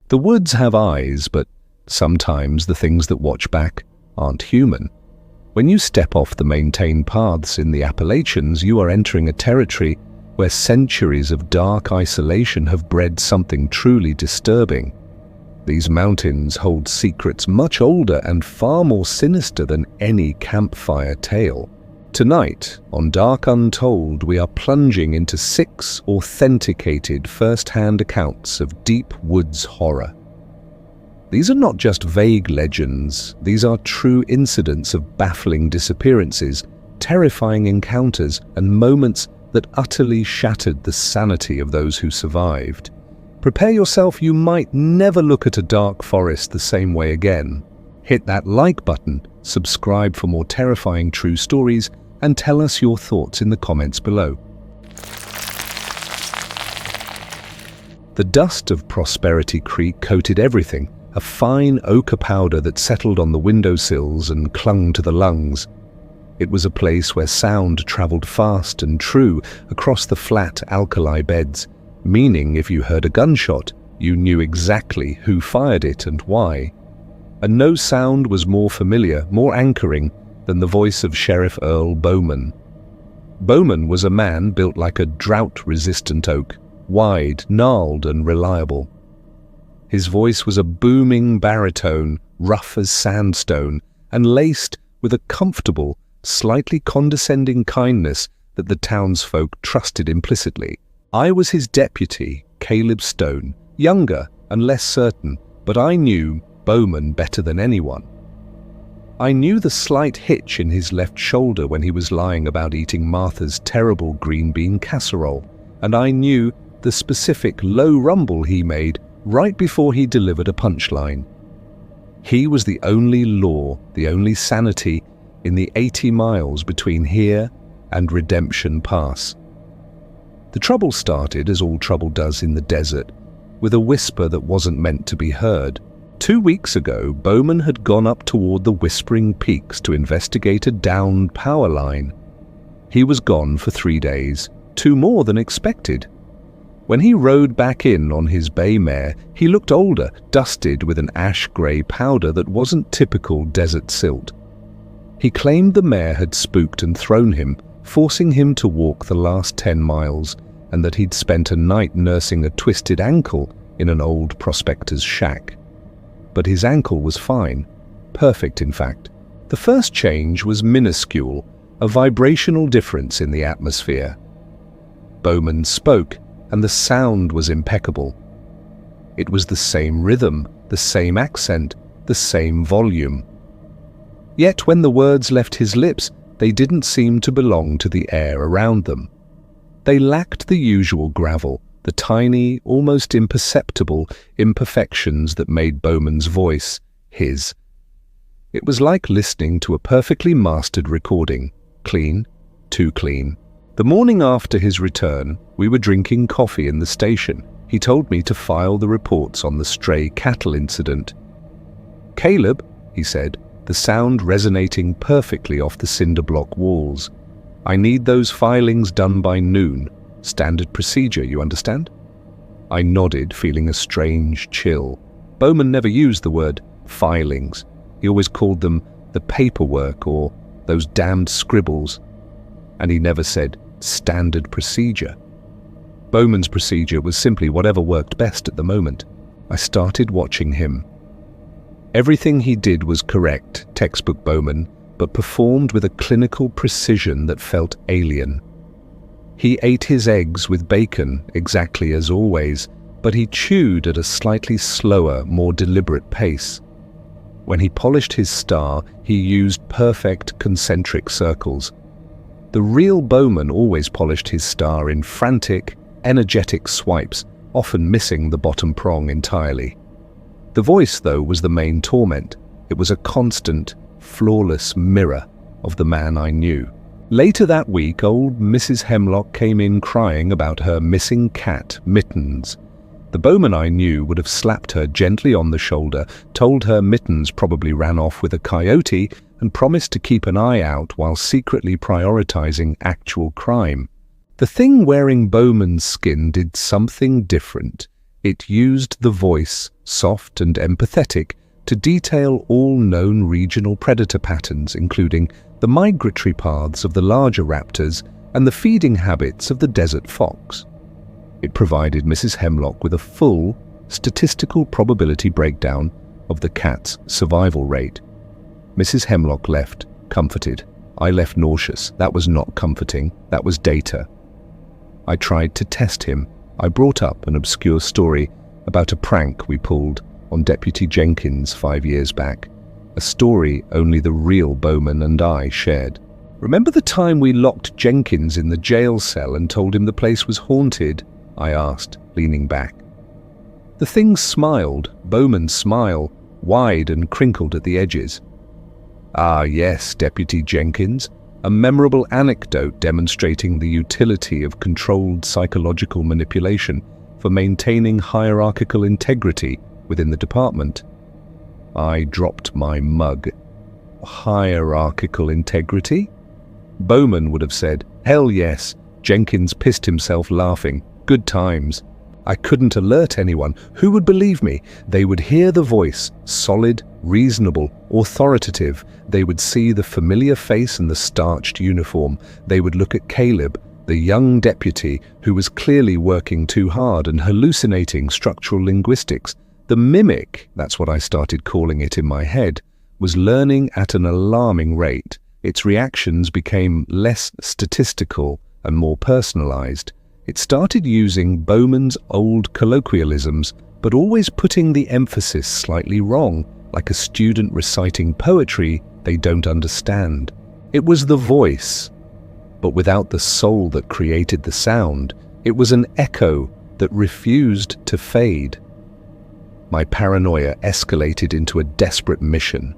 The woods have eyes, but sometimes the things that watch back aren't human. When you step off the maintained paths in the Appalachians, you are entering a territory where centuries of dark isolation have bred something truly disturbing. These mountains hold secrets much older and far more sinister than any campfire tale. Tonight, on Dark Untold, we are plunging into 6 authenticated first-hand accounts of deep woods horror. These are not just vague legends, these are true incidents of baffling disappearances, terrifying encounters, and moments that utterly shattered the sanity of those who survived. Prepare yourself, you might never look at a dark forest the same way again. Hit that like button, subscribe for more terrifying true stories, and tell us your thoughts in the comments below. The dust of Prosperity Creek coated everything, a fine ochre powder that settled on the windowsills and clung to the lungs. It was a place where sound traveled fast and true across the flat alkali beds, meaning if you heard a gunshot, you knew exactly who fired it and why. And no sound was more familiar, more anchoring, than the voice of Sheriff Earl Bowman. Bowman was a man built like a drought-resistant oak, wide, gnarled, and reliable. His voice was a booming baritone, rough as sandstone, and laced with a comfortable, slightly condescending kindness that the townsfolk trusted implicitly. I was his deputy, Caleb Stone, younger and less certain, but I knew Bowman better than anyone. I knew the slight hitch in his left shoulder when he was lying about eating Martha's terrible green bean casserole, and I knew the specific low rumble he made right before he delivered a punchline. He was the only law, the only sanity in the 80 miles between here and Redemption Pass. The trouble started, as all trouble does in the desert, with a whisper that wasn't meant to be heard. 2 weeks ago, Bowman had gone up toward the Whispering Peaks to investigate a downed power line. He was gone for 3 days, 2 more than expected. When he rode back in on his bay mare, he looked older, dusted with an ash-grey powder that wasn't typical desert silt. He claimed the mare had spooked and thrown him, forcing him to walk the last 10 miles, and that he'd spent a night nursing a twisted ankle in an old prospector's shack. But his ankle was fine, perfect in fact. The first change was minuscule, a vibrational difference in the atmosphere. Bowman spoke, and the sound was impeccable. It was the same rhythm, the same accent, the same volume. Yet when the words left his lips, they didn't seem to belong to the air around them. They lacked the usual gravel, the tiny, almost imperceptible imperfections that made Bowman's voice his. It was like listening to a perfectly mastered recording, clean, too clean. The morning after his return, we were drinking coffee in the station. He told me to file the reports on the stray cattle incident. "Caleb," he said, the sound resonating perfectly off the cinder block walls, "I need those filings done by noon. Standard procedure, you understand?" I nodded, feeling a strange chill. Bowman never used the word filings. He always called them the paperwork or those damned scribbles. And he never said standard procedure. Bowman's procedure was simply whatever worked best at the moment. I started watching him. Everything he did was correct, textbook Bowman, but performed with a clinical precision that felt alien. He ate his eggs with bacon, exactly as always, but he chewed at a slightly slower, more deliberate pace. When he polished his star, he used perfect concentric circles. The real Bowman always polished his star in frantic, energetic swipes, often missing the bottom prong entirely. The voice, though, was the main torment. It was a constant, flawless mirror of the man I knew. Later that week, old Mrs. Hemlock came in crying about her missing cat, Mittens. The Bowman I knew would have slapped her gently on the shoulder, told her Mittens probably ran off with a coyote, and promised to keep an eye out while secretly prioritizing actual crime. The thing wearing Bowman's skin did something different. It used the voice, soft and empathetic, to detail all known regional predator patterns, including the migratory paths of the larger raptors and the feeding habits of the desert fox. It provided Mrs. Hemlock with a full, statistical probability breakdown of the cat's survival rate. Mrs. Hemlock left, comforted. I left nauseous. That was not comforting. That was data. I tried to test him. I brought up an obscure story about a prank we pulled on Deputy Jenkins 5 years back, a story only the real Bowman and I shared. "Remember the time we locked Jenkins in the jail cell and told him the place was haunted?" I asked, leaning back. The thing smiled, Bowman's smile, wide and crinkled at the edges. "Ah, yes, Deputy Jenkins, a memorable anecdote demonstrating the utility of controlled psychological manipulation for maintaining hierarchical integrity within the department." I dropped my mug. Hierarchical integrity? Bowman would have said, "Hell yes." Jenkins pissed himself laughing. Good times. I couldn't alert anyone. Who would believe me? They would hear the voice, solid, reasonable, authoritative. They would see the familiar face and the starched uniform. They would look at Caleb, the young deputy who was clearly working too hard and hallucinating structural linguistics. The mimic, that's what I started calling it in my head, was learning at an alarming rate. Its reactions became less statistical and more personalized. It started using Bowman's old colloquialisms, but always putting the emphasis slightly wrong, like a student reciting poetry they don't understand. It was the voice, but without the soul that created the sound. It was an echo that refused to fade. My paranoia escalated into a desperate mission.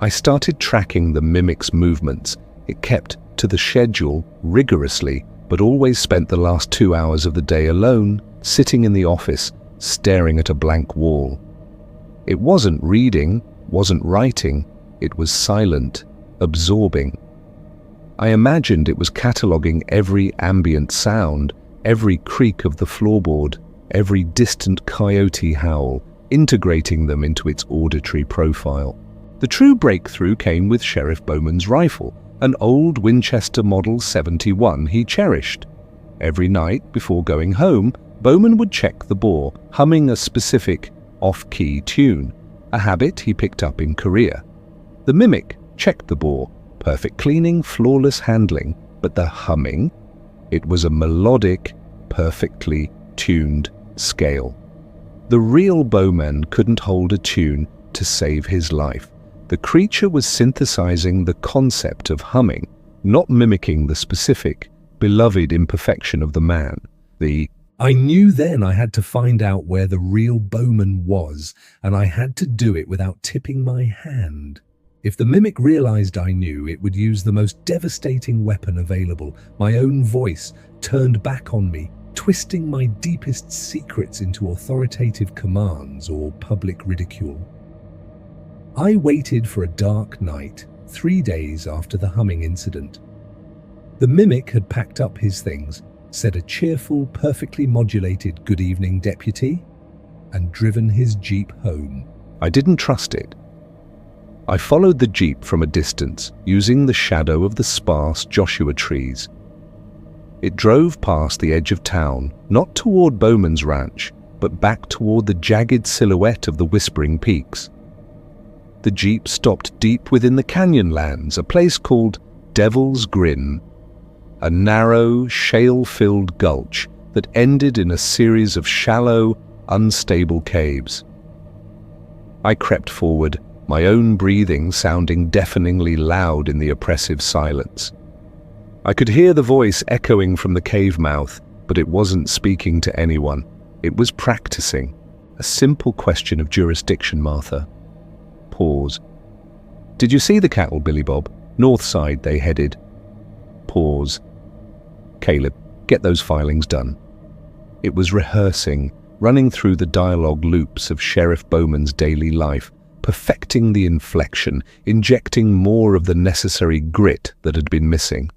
I started tracking the mimic's movements. It kept to the schedule rigorously, but always spent the last 2 hours of the day alone, sitting in the office, staring at a blank wall. It wasn't reading, wasn't writing, it was silent, absorbing. I imagined it was cataloging every ambient sound, every creak of the floorboard, every distant coyote howl, integrating them into its auditory profile. The true breakthrough came with Sheriff Bowman's rifle, an old Winchester Model 71 he cherished. Every night before going home, Bowman would check the bore, humming a specific off-key tune, a habit he picked up in Korea. The mimic checked the bore, perfect cleaning, flawless handling, but the humming? It was a melodic, perfectly tuned scale. The real Bowman couldn't hold a tune to save his life. The creature was synthesizing the concept of humming, not mimicking the specific, beloved imperfection of the man. I knew then I had to find out where the real Bowman was, and I had to do it without tipping my hand. If the mimic realized I knew, it would use the most devastating weapon available, my own voice, turned back on me, twisting my deepest secrets into authoritative commands or public ridicule. I waited for a dark night, 3 days after the humming incident. The mimic had packed up his things, said a cheerful, perfectly modulated "Good evening, deputy," and driven his jeep home. I didn't trust it. I followed the jeep from a distance, using the shadow of the sparse Joshua trees. It drove past the edge of town, not toward Bowman's ranch, but back toward the jagged silhouette of the Whispering Peaks. The jeep stopped deep within the Canyonlands, a place called Devil's Grin, a narrow, shale-filled gulch that ended in a series of shallow, unstable caves. I crept forward, my own breathing sounding deafeningly loud in the oppressive silence. I could hear the voice echoing from the cave mouth, but it wasn't speaking to anyone. It was practicing. A simple question of jurisdiction, Martha. Pause. "Did you see the cattle, Billy Bob? North side they headed." Pause. "Caleb, get those filings done." It was rehearsing, running through the dialogue loops of Sheriff Bowman's daily life, perfecting the inflection, injecting more of the necessary grit that had been missing.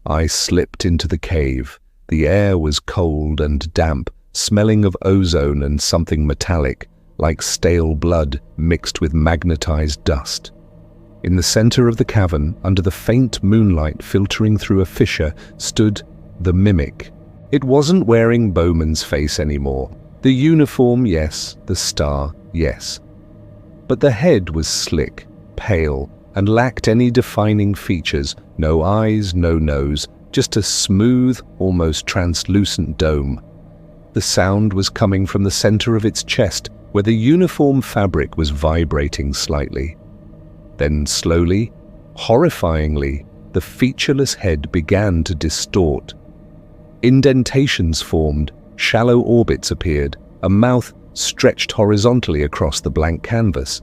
I slipped into the cave. The air was cold and damp, smelling of ozone and something metallic, like stale blood mixed with magnetized dust. In the center of the cavern, under the faint moonlight filtering through a fissure, stood the mimic. It wasn't wearing Bowman's face anymore. The uniform, yes. The star, yes. But the head was slick, pale, and lacked any defining features. No eyes, no nose, just a smooth, almost translucent dome. The sound was coming from the center of its chest, where the uniform fabric was vibrating slightly. Then slowly, horrifyingly, the featureless head began to distort. Indentations formed, shallow orbits appeared, a mouth stretched horizontally across the blank canvas.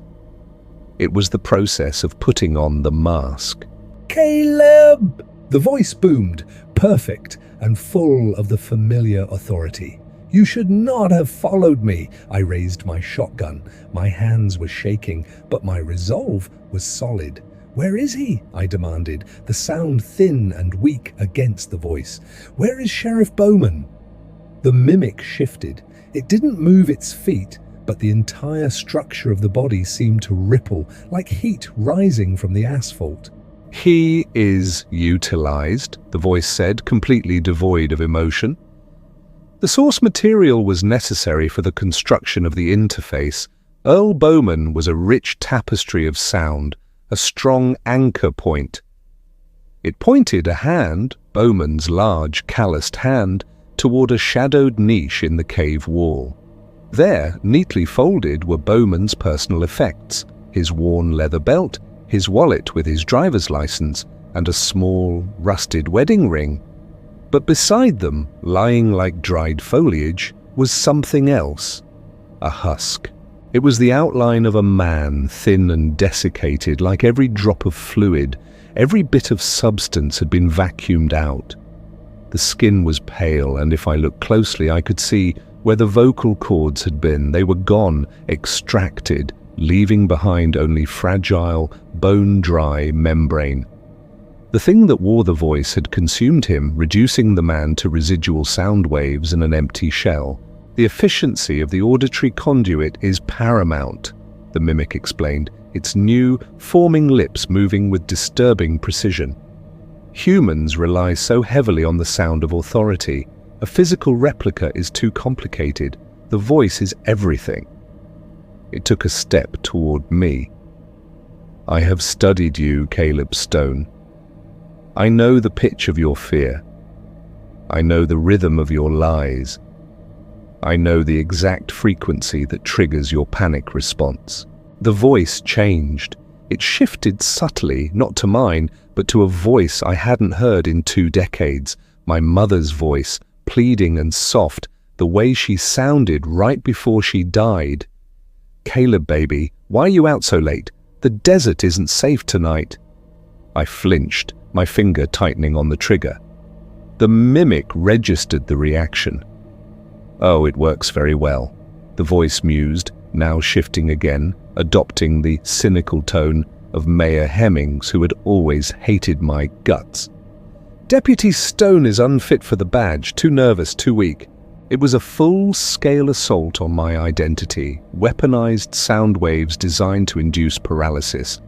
It was the process of putting on the mask. "Caleb!" The voice boomed, perfect and full of the familiar authority. "You should not have followed me." I raised my shotgun. My hands were shaking, but my resolve was solid. "Where is he?" I demanded, the sound thin and weak against the voice. "Where is Sheriff Bowman?" The mimic shifted. It didn't move its feet, but the entire structure of the body seemed to ripple, like heat rising from the asphalt. "He is utilized," the voice said, completely devoid of emotion. The source material was necessary for the construction of the interface. Earl Bowman was a rich tapestry of sound, a strong anchor point. It pointed a hand, Bowman's large, calloused hand, toward a shadowed niche in the cave wall. There, neatly folded, were Bowman's personal effects, his worn leather belt, his wallet with his driver's license, and a small, rusted wedding ring. But beside them, lying like dried foliage, was something else. A husk. It was the outline of a man, thin and desiccated, like every drop of fluid. Every bit of substance had been vacuumed out. The skin was pale, and if I looked closely, I could see where the vocal cords had been. They were gone, extracted, leaving behind only fragile, bone-dry membrane. The thing that wore the voice had consumed him, reducing the man to residual sound waves and an empty shell. "The efficiency of the auditory conduit is paramount," the mimic explained, its new, forming lips moving with disturbing precision. "Humans rely so heavily on the sound of authority. A physical replica is too complicated. The voice is everything." It took a step toward me. "I have studied you, Caleb Stone. I know the pitch of your fear. I know the rhythm of your lies. I know the exact frequency that triggers your panic response." The voice changed. It shifted subtly, not to mine, but to a voice I hadn't heard in 2 decades. My mother's voice, pleading and soft, the way she sounded right before she died. "Caleb, baby, why are you out so late? The desert isn't safe tonight." I flinched, my finger tightening on the trigger. The mimic registered the reaction. "Oh, it works very well," the voice mused, now shifting again, adopting the cynical tone of Mayor Hemmings, who had always hated my guts. "Deputy Stone is unfit for the badge, too nervous, too weak." It was a full-scale assault on my identity, weaponized sound waves designed to induce paralysis.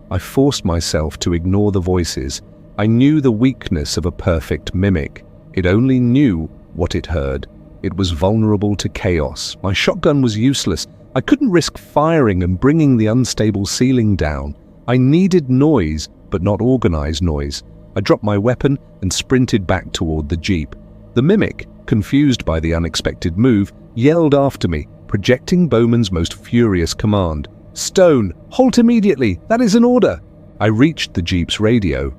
I forced myself to ignore the voices. I knew the weakness of a perfect mimic. It only knew what it heard. It was vulnerable to chaos. My shotgun was useless. I couldn't risk firing and bringing the unstable ceiling down. I needed noise, but not organized noise. I dropped my weapon and sprinted back toward the jeep. The mimic, confused by the unexpected move, yelled after me, projecting Bowman's most furious command. "Stone, halt immediately! That is an order!" I reached the jeep's radio.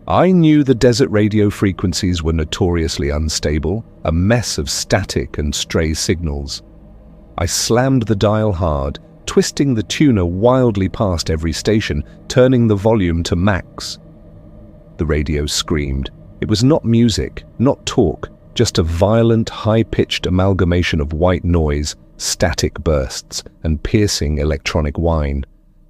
I knew the desert radio frequencies were notoriously unstable, a mess of static and stray signals. I slammed the dial hard, twisting the tuner wildly past every station, turning the volume to max. The radio screamed. It was not music, not talk, just a violent, high-pitched amalgamation of white noise, static bursts, and piercing electronic whine.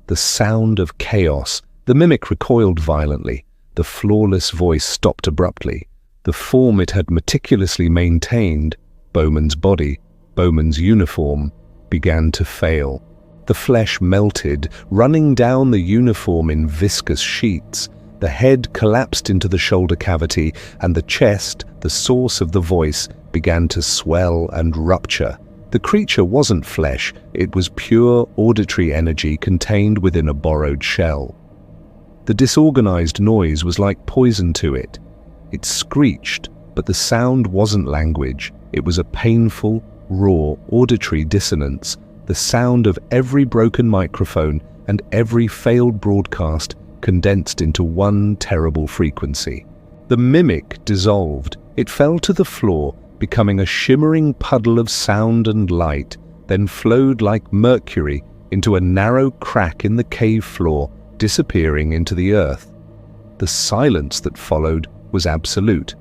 The sound of chaos. The mimic recoiled violently. The flawless voice stopped abruptly. The form it had meticulously maintained, Bowman's body, Bowman's uniform, began to fail. The flesh melted, running down the uniform in viscous sheets. The head collapsed into the shoulder cavity, and the chest, the source of the voice, began to swell and rupture. The creature wasn't flesh, it was pure auditory energy contained within a borrowed shell. The disorganized noise was like poison to it. It screeched, but the sound wasn't language. It was a painful, raw, auditory dissonance, the sound of every broken microphone and every failed broadcast condensed into one terrible frequency. The mimic dissolved. It fell to the floor, becoming a shimmering puddle of sound and light, then flowed like mercury into a narrow crack in the cave floor, disappearing into the earth. The silence that followed was absolute.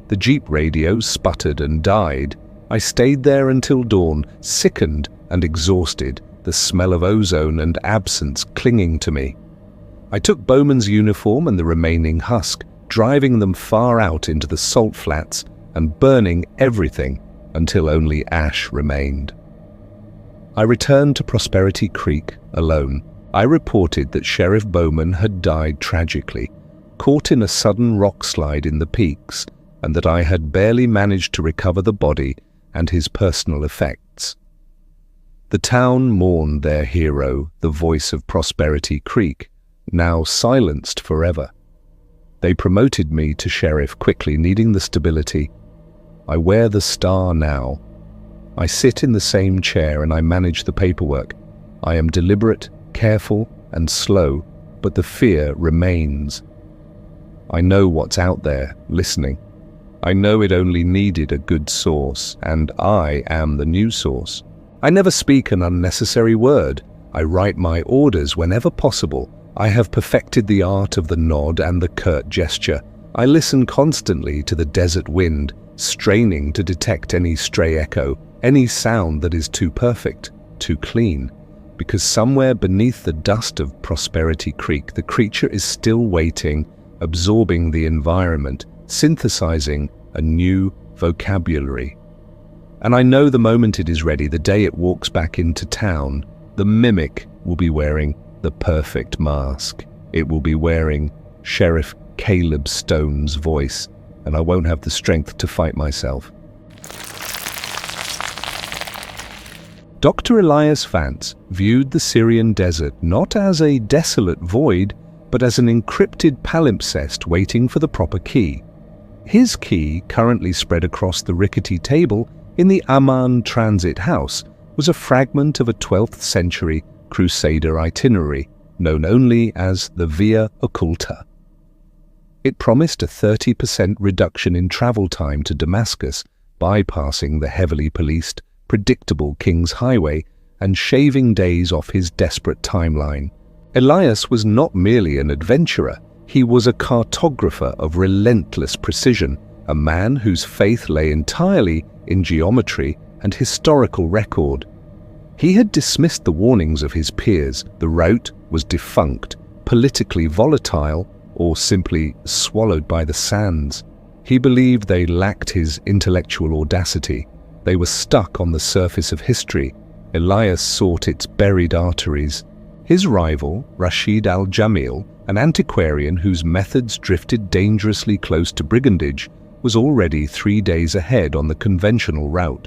The Jeep radio sputtered and died. I stayed there until dawn, sickened and exhausted, the smell of ozone and absence clinging to me. I took Bowman's uniform and the remaining husk, driving them far out into the salt flats and burning everything until only ash remained. I returned to Prosperity Creek alone. I reported that Sheriff Bowman had died tragically, caught in a sudden rock slide in the peaks, and that I had barely managed to recover the body and his personal effects. The town mourned their hero, the voice of Prosperity Creek, now silenced forever. They promoted me to sheriff quickly, needing the stability. I wear the star now. I sit in the same chair and I manage the paperwork. I am deliberate, careful, and slow, but the fear remains. I know what's out there, listening. I know it only needed a good source, and I am the new source. I never speak an unnecessary word. I write my orders whenever possible. I have perfected the art of the nod and the curt gesture. I listen constantly to the desert wind, straining to detect any stray echo, any sound that is too perfect, too clean. Because somewhere beneath the dust of Prosperity Creek, the creature is still waiting, absorbing the environment, synthesizing a new vocabulary. And I know the moment it is ready, the day it walks back into town, the mimic will be wearing the perfect mask. It will be wearing Sheriff Caleb Stone's voice, and I won't have the strength to fight myself. Dr. Elias Vance viewed the Syrian desert not as a desolate void, but as an encrypted palimpsest waiting for the proper key. His key, currently spread across the rickety table in the Amman Transit House, was a fragment of a 12th century Crusader itinerary, known only as the Via Occulta. It promised a 30% reduction in travel time to Damascus, bypassing the heavily policed, predictable King's Highway and shaving days off his desperate timeline. Elias was not merely an adventurer, he was a cartographer of relentless precision, a man whose faith lay entirely in geometry and historical record. He had dismissed the warnings of his peers. The route was defunct, politically volatile, or simply swallowed by the sands. He believed they lacked his intellectual audacity. They were stuck on the surface of history. Elias sought its buried arteries. His rival, Rashid al-Jamil, an antiquarian whose methods drifted dangerously close to brigandage, was already 3 days ahead on the conventional route.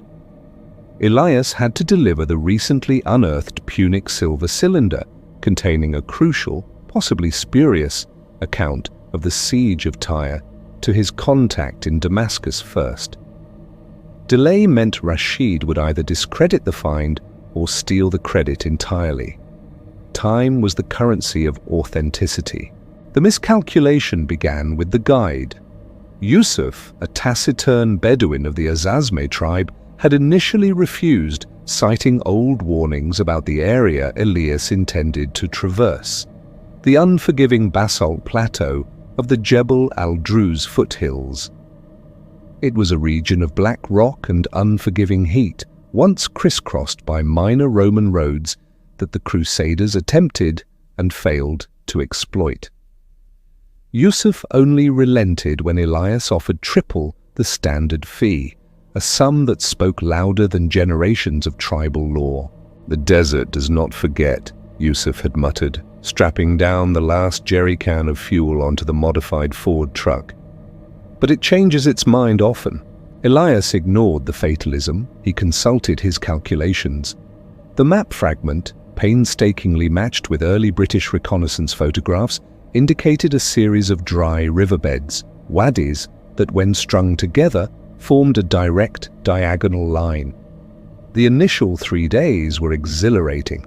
Elias had to deliver the recently unearthed Punic silver cylinder, containing a crucial, possibly spurious, account of the siege of Tyre, to his contact in Damascus first. Delay meant Rashid would either discredit the find or steal the credit entirely. Time was the currency of authenticity. The miscalculation began with the guide. Yusuf, a taciturn Bedouin of the Azazme tribe, had initially refused, citing old warnings about the area Elias intended to traverse, the unforgiving basalt plateau of the Jebel al-Druz foothills. It was a region of black rock and unforgiving heat, once crisscrossed by minor Roman roads that the Crusaders attempted and failed to exploit. Yusuf only relented when Elias offered triple the standard fee, a sum that spoke louder than generations of tribal lore. "The desert does not forget," Yusuf had muttered, strapping down the last jerry can of fuel onto the modified Ford truck. "But it changes its mind often." Elias ignored the fatalism. He consulted his calculations. The map fragment, painstakingly matched with early British reconnaissance photographs, indicated a series of dry riverbeds, wadis, that when strung together formed a direct diagonal line. The initial 3 days were exhilarating.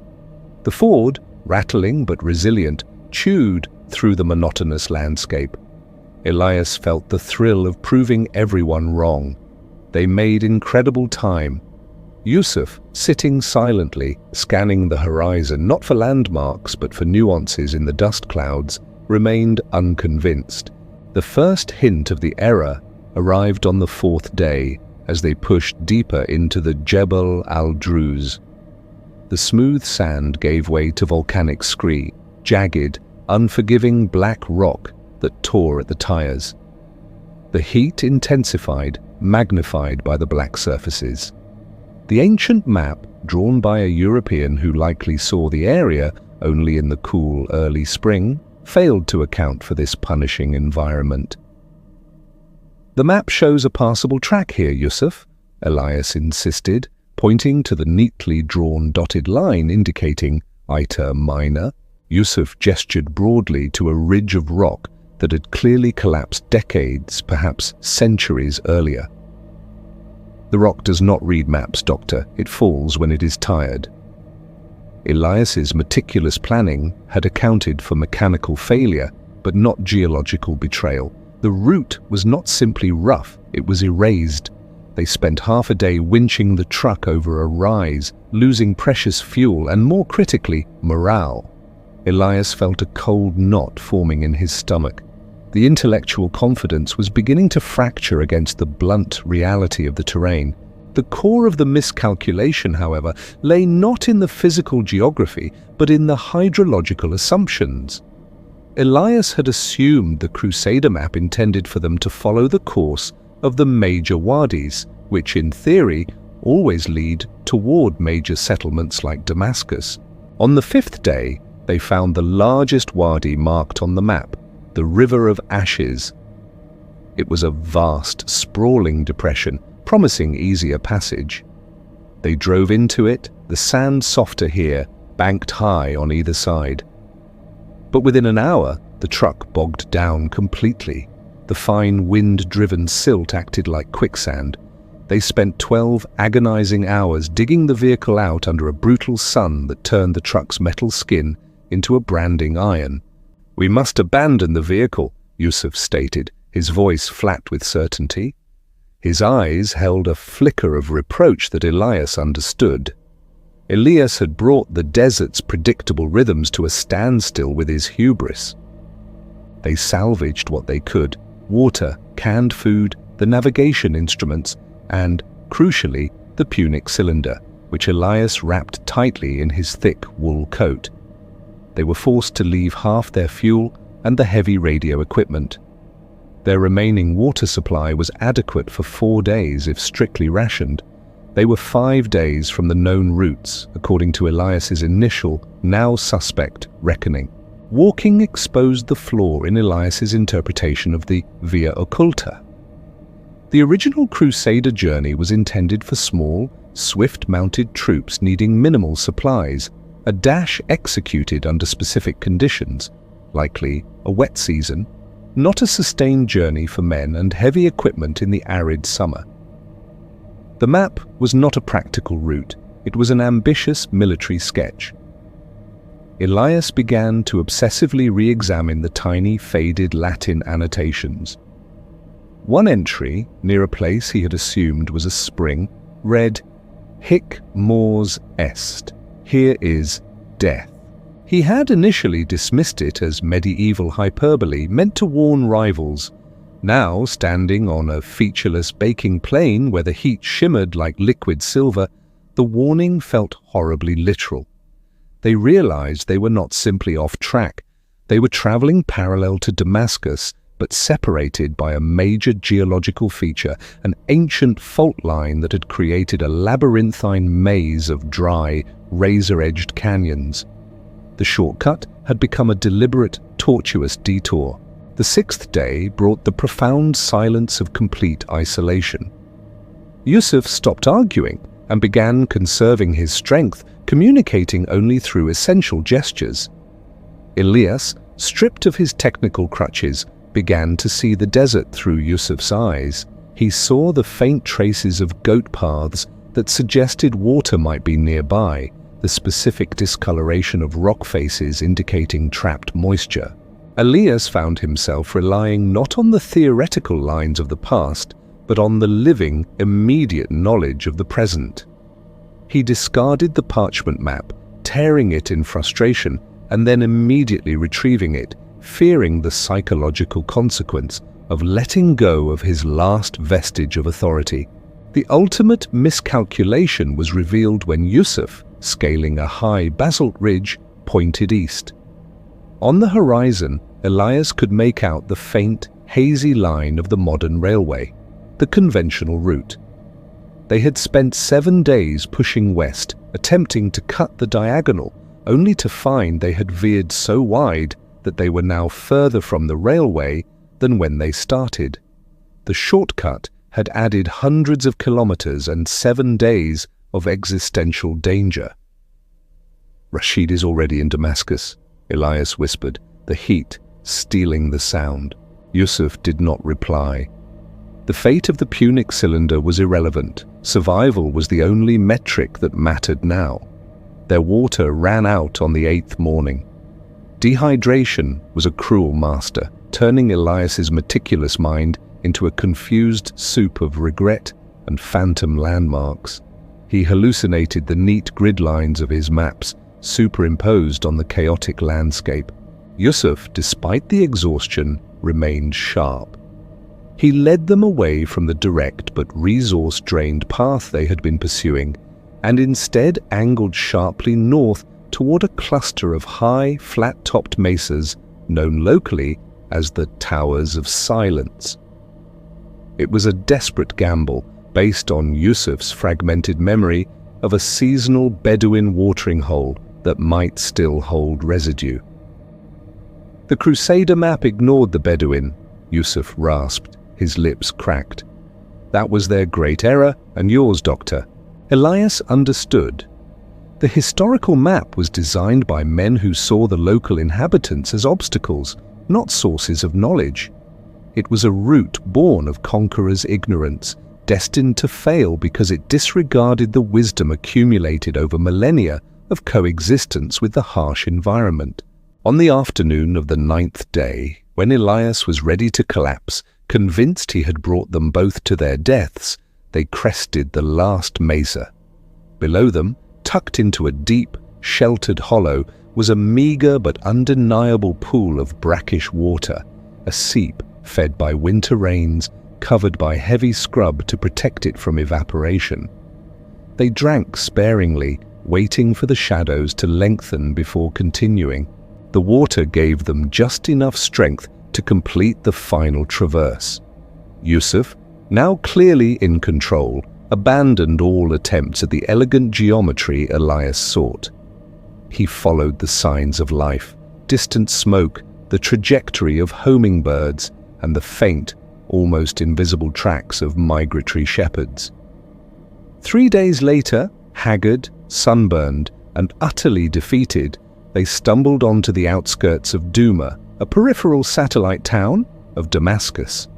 The Ford, rattling but resilient, chewed through the monotonous landscape. Elias felt the thrill of proving everyone wrong. They made incredible time. Yusuf, sitting silently, scanning the horizon, not for landmarks but for nuances in the dust clouds, remained unconvinced. The first hint of the error arrived on the 4th day as they pushed deeper into the Jebel al-Druz. The smooth sand gave way to volcanic scree, jagged, unforgiving black rock that tore at the tires. The heat intensified, magnified by the black surfaces. The ancient map, drawn by a European who likely saw the area only in the cool early spring, failed to account for this punishing environment. "The map shows a passable track here, Yusuf," Elias insisted, pointing to the neatly drawn dotted line indicating Iter Minor. Yusuf gestured broadly to a ridge of rock that had clearly collapsed decades, perhaps centuries earlier. "The rock does not read maps, Doctor. It falls when it is tired." Elias's meticulous planning had accounted for mechanical failure, but not geological betrayal. The route was not simply rough, it was erased. They spent half a day winching the truck over a rise, losing precious fuel and, more critically, morale. Elias felt a cold knot forming in his stomach. The intellectual confidence was beginning to fracture against the blunt reality of the terrain. The core of the miscalculation, however, lay not in the physical geography, but in the hydrological assumptions. Elias had assumed the Crusader map intended for them to follow the course of the major wadis, which in theory always lead toward major settlements like Damascus. On the 5th day, they found the largest wadi marked on the map, the River of Ashes. It was a vast, sprawling depression, promising easier passage. They drove into it, the sand softer here, banked high on either side. But within an hour, the truck bogged down completely. The fine wind-driven silt acted like quicksand. They spent 12 agonizing hours digging the vehicle out under a brutal sun that turned the truck's metal skin into a branding iron. "We must abandon the vehicle," Yusuf stated, his voice flat with certainty. His eyes held a flicker of reproach that Elias understood. Elias had brought the desert's predictable rhythms to a standstill with his hubris. They salvaged what they could: water, canned food, the navigation instruments, and, crucially, the Punic cylinder, which Elias wrapped tightly in his thick wool coat. They were forced to leave half their fuel and the heavy radio equipment. Their remaining water supply was adequate for 4 days if strictly rationed. They were 5 days from the known routes, according to Elias's initial, now suspect, reckoning. Walking exposed the flaw in Elias's interpretation of the Via Occulta. The original Crusader journey was intended for small, swift-mounted troops needing minimal supplies, a dash executed under specific conditions, likely a wet season, not a sustained journey for men and heavy equipment in the arid summer. The map was not a practical route, it was an ambitious military sketch. Elias began to obsessively re-examine the tiny, faded Latin annotations. One entry, near a place he had assumed was a spring, read, "Hic mors est," here is death. He had initially dismissed it as medieval hyperbole meant to warn rivals. Now, standing on a featureless baking plain where the heat shimmered like liquid silver, the warning felt horribly literal. They realized they were not simply off track. They were traveling parallel to Damascus, but separated by a major geological feature, an ancient fault line that had created a labyrinthine maze of dry, razor-edged canyons. The shortcut had become a deliberate, tortuous detour. The sixth day brought the profound silence of complete isolation. Yusuf stopped arguing and began conserving his strength, communicating only through essential gestures. Elias, stripped of his technical crutches, began to see the desert through Yusuf's eyes. He saw the faint traces of goat paths that suggested water might be nearby, the specific discoloration of rock faces indicating trapped moisture. Elias found himself relying not on the theoretical lines of the past, but on the living, immediate knowledge of the present. He discarded the parchment map, tearing it in frustration, and then immediately retrieving it, fearing the psychological consequence of letting go of his last vestige of authority. The ultimate miscalculation was revealed when Yusuf, scaling a high basalt ridge, pointed east. On the horizon, Elias could make out the faint, hazy line of the modern railway, the conventional route. They had spent 7 days pushing west, attempting to cut the diagonal, only to find they had veered so wide that they were now further from the railway than when they started. The shortcut had added hundreds of kilometers and 7 days of existential danger. "Rashid is already in Damascus," Elias whispered, the heat stealing the sound. Yusuf did not reply. The fate of the Punic cylinder was irrelevant. Survival was the only metric that mattered now. Their water ran out on the 8th morning. Dehydration was a cruel master, turning Elias's meticulous mind into a confused soup of regret and phantom landmarks. He hallucinated the neat grid lines of his maps, superimposed on the chaotic landscape. Yusuf, despite the exhaustion, remained sharp. He led them away from the direct but resource-drained path they had been pursuing, and instead angled sharply north toward a cluster of high, flat-topped mesas known locally as the Towers of Silence. It was a desperate gamble based on Yusuf's fragmented memory of a seasonal Bedouin watering hole that might still hold residue. The Crusader map ignored the Bedouin, Yusuf rasped, his lips cracked. "That was their great error, and yours, Doctor." Elias understood. The historical map was designed by men who saw the local inhabitants as obstacles, not sources of knowledge. It was a route born of conquerors' ignorance, destined to fail because it disregarded the wisdom accumulated over millennia of coexistence with the harsh environment. On the afternoon of the 9th day, when Elias was ready to collapse, convinced he had brought them both to their deaths, they crested the last mesa. Below them, tucked into a deep, sheltered hollow, was a meager but undeniable pool of brackish water, a seep fed by winter rains, covered by heavy scrub to protect it from evaporation. They drank sparingly, waiting for the shadows to lengthen before continuing. The water gave them just enough strength to complete the final traverse. Yusuf, now clearly in control, abandoned all attempts at the elegant geometry Elias sought. He followed the signs of life, distant smoke, the trajectory of homing birds, and the faint, almost invisible tracks of migratory shepherds. 3 days later, haggard, sunburned, and utterly defeated, they stumbled onto the outskirts of Duma, a peripheral satellite town of Damascus.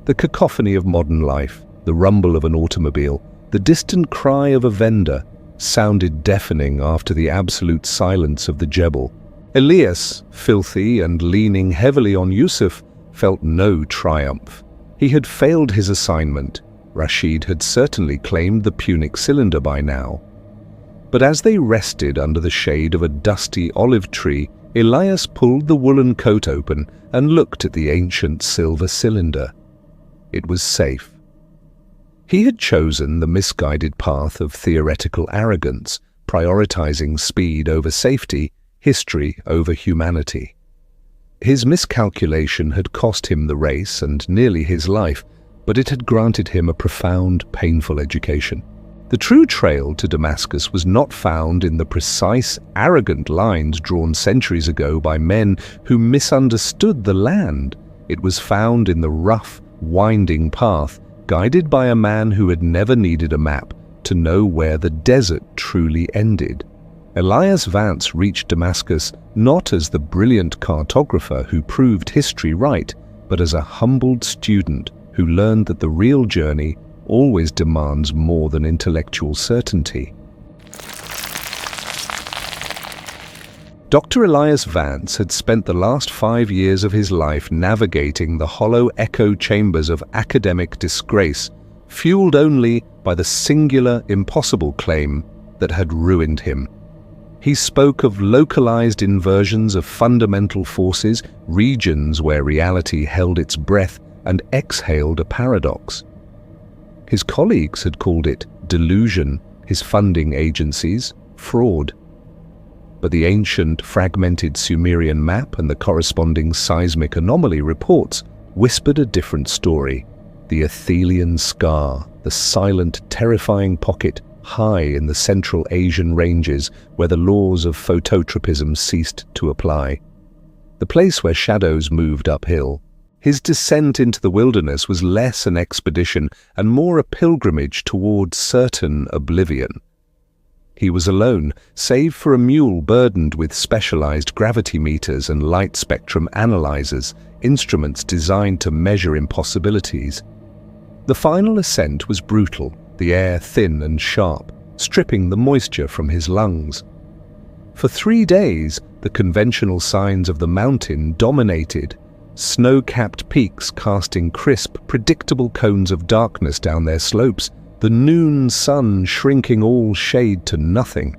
The cacophony of modern life, the rumble of an automobile, the distant cry of a vendor, sounded deafening after the absolute silence of the Jebel. Elias, filthy and leaning heavily on Yusuf, felt no triumph. He had failed his assignment. Rashid had certainly claimed the Punic cylinder by now. But as they rested under the shade of a dusty olive tree, Elias pulled the woolen coat open and looked at the ancient silver cylinder. It was safe. He had chosen the misguided path of theoretical His miscalculation had cost him the race and nearly his life, but it had granted him a profound, painful education. The true trail to Damascus was not found in the precise, arrogant lines drawn centuries ago by men who misunderstood the land. It was found in the rough, winding path, guided by a man who had never needed a map to know where the desert truly ended. Elias Vance reached Damascus not as the brilliant cartographer who proved history right, but as a humbled student who learned that the real journey always demands more than intellectual certainty. Dr. Elias Vance had spent the last 5 years of his life navigating the hollow echo chambers of academic disgrace, fueled only by the singular, impossible claim that had ruined him. He spoke of localized inversions of fundamental forces, regions where reality held its breath and exhaled a paradox. His colleagues had called it delusion, his funding agencies fraud. But the ancient, fragmented Sumerian map and the corresponding seismic anomaly reports whispered a different story. The Athelian scar, the silent, terrifying pocket high in the Central Asian ranges where the laws of phototropism ceased to apply. The place where shadows moved uphill. His descent into the wilderness was less an expedition and more a pilgrimage toward certain oblivion. He was alone, save for a mule burdened with specialized gravity meters and light spectrum analyzers, instruments designed to measure impossibilities. The final ascent was brutal, the air thin and sharp, stripping the moisture from his lungs. For 3 days, the conventional signs of the mountain dominated, snow-capped peaks casting crisp, predictable cones of darkness down their slopes, the noon sun shrinking all shade to nothing.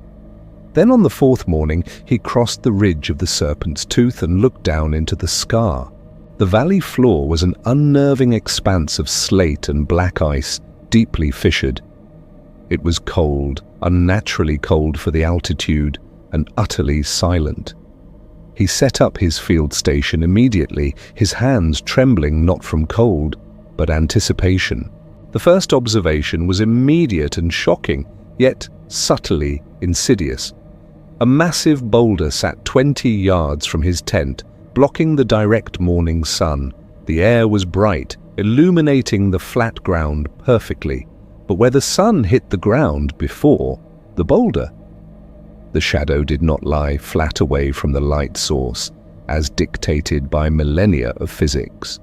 Then on the 4th morning, he crossed the ridge of the Serpent's Tooth and looked down into the scar. The valley floor was an unnerving expanse of slate and black ice, deeply fissured. It was cold, unnaturally cold for the altitude, and utterly silent. He set up his field station immediately, his hands trembling not from cold, but anticipation. The first observation was immediate and shocking, yet subtly insidious. A massive boulder sat 20 yards from his tent, blocking the direct morning sun. The air was bright, illuminating the flat ground perfectly, but where the sun hit the ground before the boulder, the shadow did not lie flat away from the light source, as dictated by millennia of physics.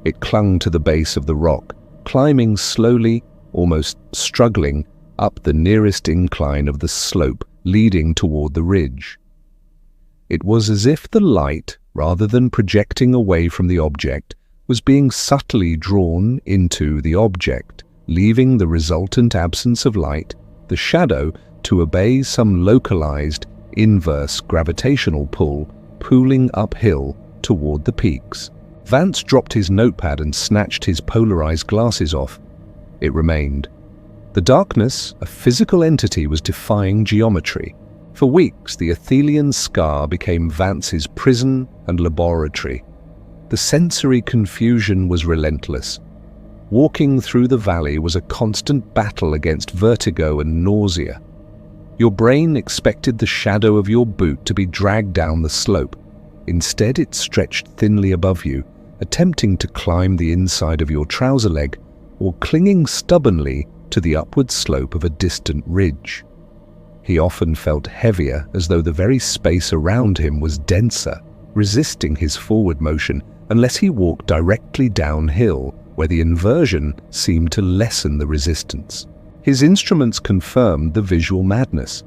It clung to the base of the rock, climbing slowly, almost struggling, up the nearest incline of the slope leading toward the ridge. It was as if the light, rather than projecting away from the object, was being subtly drawn into the object, leaving the resultant absence of light, the shadow, to obey some localized, inverse gravitational pull, pooling uphill toward the peaks. Vance dropped his notepad and snatched his polarized glasses off. It remained. The darkness, a physical entity, was defying geometry. For weeks, the Athelian scar became Vance's prison and laboratory. The sensory confusion was relentless. Walking through the valley was a constant battle against vertigo and nausea. Your brain expected the shadow of your boot to be dragged down the slope. Instead, it stretched thinly above you, attempting to climb the inside of your trouser leg or clinging stubbornly to the upward slope of a distant ridge. He often felt heavier, as though the very space around him was denser, resisting his forward motion unless he walked directly downhill, where the inversion seemed to lessen the resistance. His instruments confirmed the visual madness.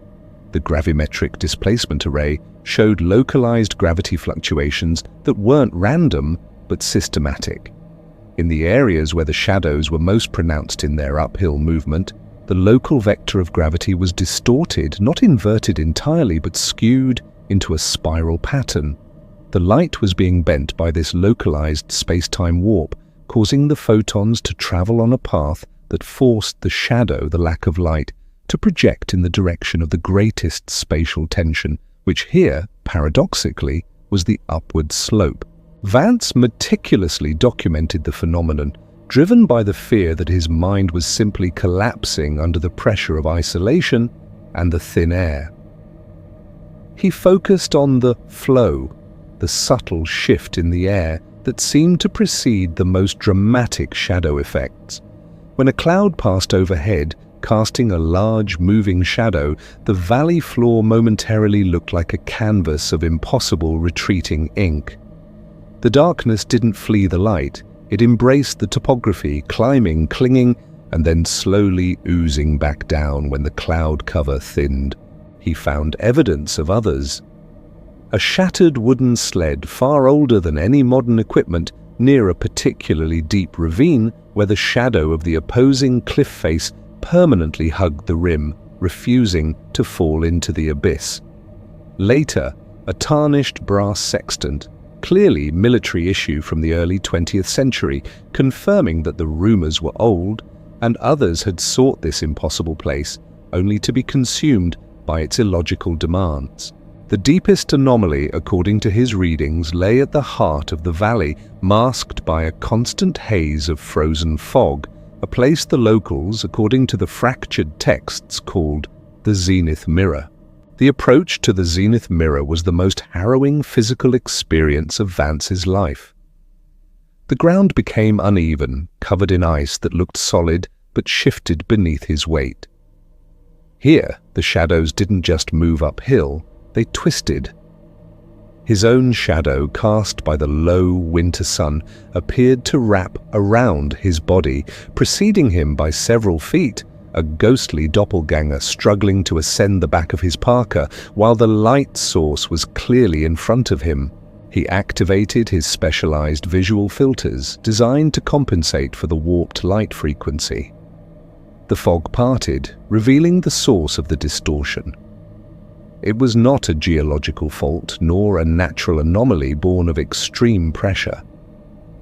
The gravimetric displacement array showed localized gravity fluctuations that weren't random but systematic. In the areas where the shadows were most pronounced in their uphill movement, the local vector of gravity was distorted, not inverted entirely, but skewed into a spiral pattern. The light was being bent by this localized space-time warp, causing the photons to travel on a path that forced the shadow, the lack of light, to project in the direction of the greatest spatial tension, which here, paradoxically, was the upward slope. Vance meticulously documented the phenomenon, driven by the fear that his mind was simply collapsing under the pressure of isolation and the thin air. He focused on the flow, the subtle shift in the air that seemed to precede the most dramatic shadow effects. When a cloud passed overhead, casting a large moving shadow, the valley floor momentarily looked like a canvas of impossible retreating ink. The darkness didn't flee the light. It embraced the topography, climbing, clinging, and then slowly oozing back down when the cloud cover thinned. He found evidence of others. A shattered wooden sled, far older than any modern equipment, near a particularly deep ravine where the shadow of the opposing cliff face permanently hugged the rim, refusing to fall into the abyss. Later, a tarnished brass sextant, clearly military issue from the early 20th century, confirming that the rumors were old, and others had sought this impossible place, only to be consumed by its illogical demands. The deepest anomaly, according to his readings, lay at the heart of the valley, masked by a constant haze of frozen fog, a place the locals, according to the fractured texts, called the Zenith Mirror. The approach to the Zenith Mirror was the most harrowing physical experience of Vance's life. The ground became uneven, covered in ice that looked solid but shifted beneath his weight. Here, the shadows didn't just move uphill, they twisted. His own shadow, cast by the low winter sun, appeared to wrap around his body, preceding him by several feet, a ghostly doppelganger struggling to ascend the back of his parka, while the light source was clearly in front of him. He activated his specialized visual filters, designed to compensate for the warped light frequency. The fog parted, revealing the source of the distortion. It was not a geological fault, nor a natural anomaly born of extreme pressure.